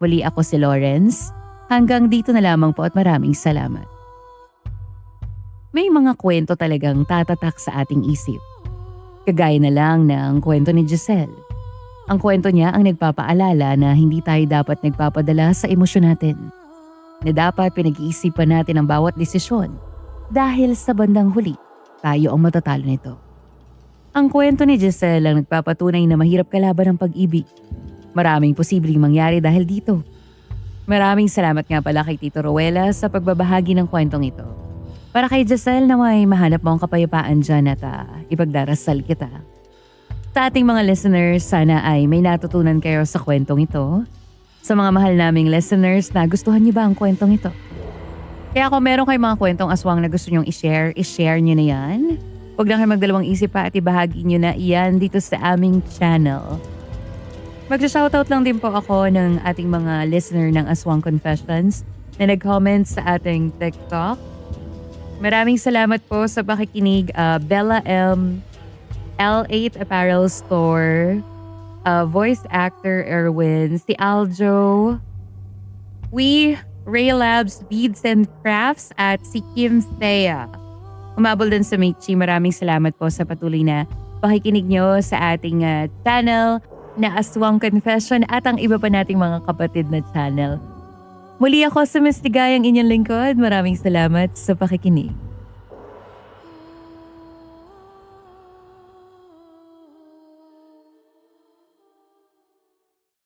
[SPEAKER 4] Muli ako si Lawrence. Hanggang dito na lamang po at maraming salamat. May mga kwento talagang tatatak sa ating isip. Kagaya na lang ng kwento ni Giselle. Ang kwento niya ang nagpapaalala na hindi tayo dapat nagpapadala sa emosyon natin. Na dapat pinag-iisipan natin ang bawat desisyon dahil sa bandang huli, tayo ang matatalo nito. Ang kwento ni Giselle ang nagpapatunay na mahirap kalaban ng pag-ibig. Maraming posibleng mangyari dahil dito. Maraming salamat nga pala kay Tito Rowella sa pagbabahagi ng kwentong ito. Para kay Giselle na may mahanap mo ang kapayapaan dyan at ipagdarasal kita. Sa ating mga listeners, sana ay may natutunan kayo sa kwentong ito. Sa mga mahal naming listeners, nagustuhan niyo ba ang kwentong ito? Kaya kung meron kayong mga kwentong aswang na gusto nyong i-share nyo na yan. Huwag lang kayo magdalawang isip pa at ibahagi nyo na iyan dito sa aming channel. Mag-shoutout lang din po ako ng ating mga listener ng Aswang Confessions na nag-comment sa ating TikTok. Maraming salamat po sa pakikinig, Bella M, L8 Apparel Store, voice actor Erwin, si Aljo, Ray Labs Beads and Crafts at si Kim Thea. Umabol din sa Michi, maraming salamat po sa patuloy na pakikinig nyo sa ating channel na Aswang Confession at ang iba pa nating mga kapatid na channel. Muli ako sa Miss Ligay, ang inyong lingkod. Maraming salamat sa pakikinig.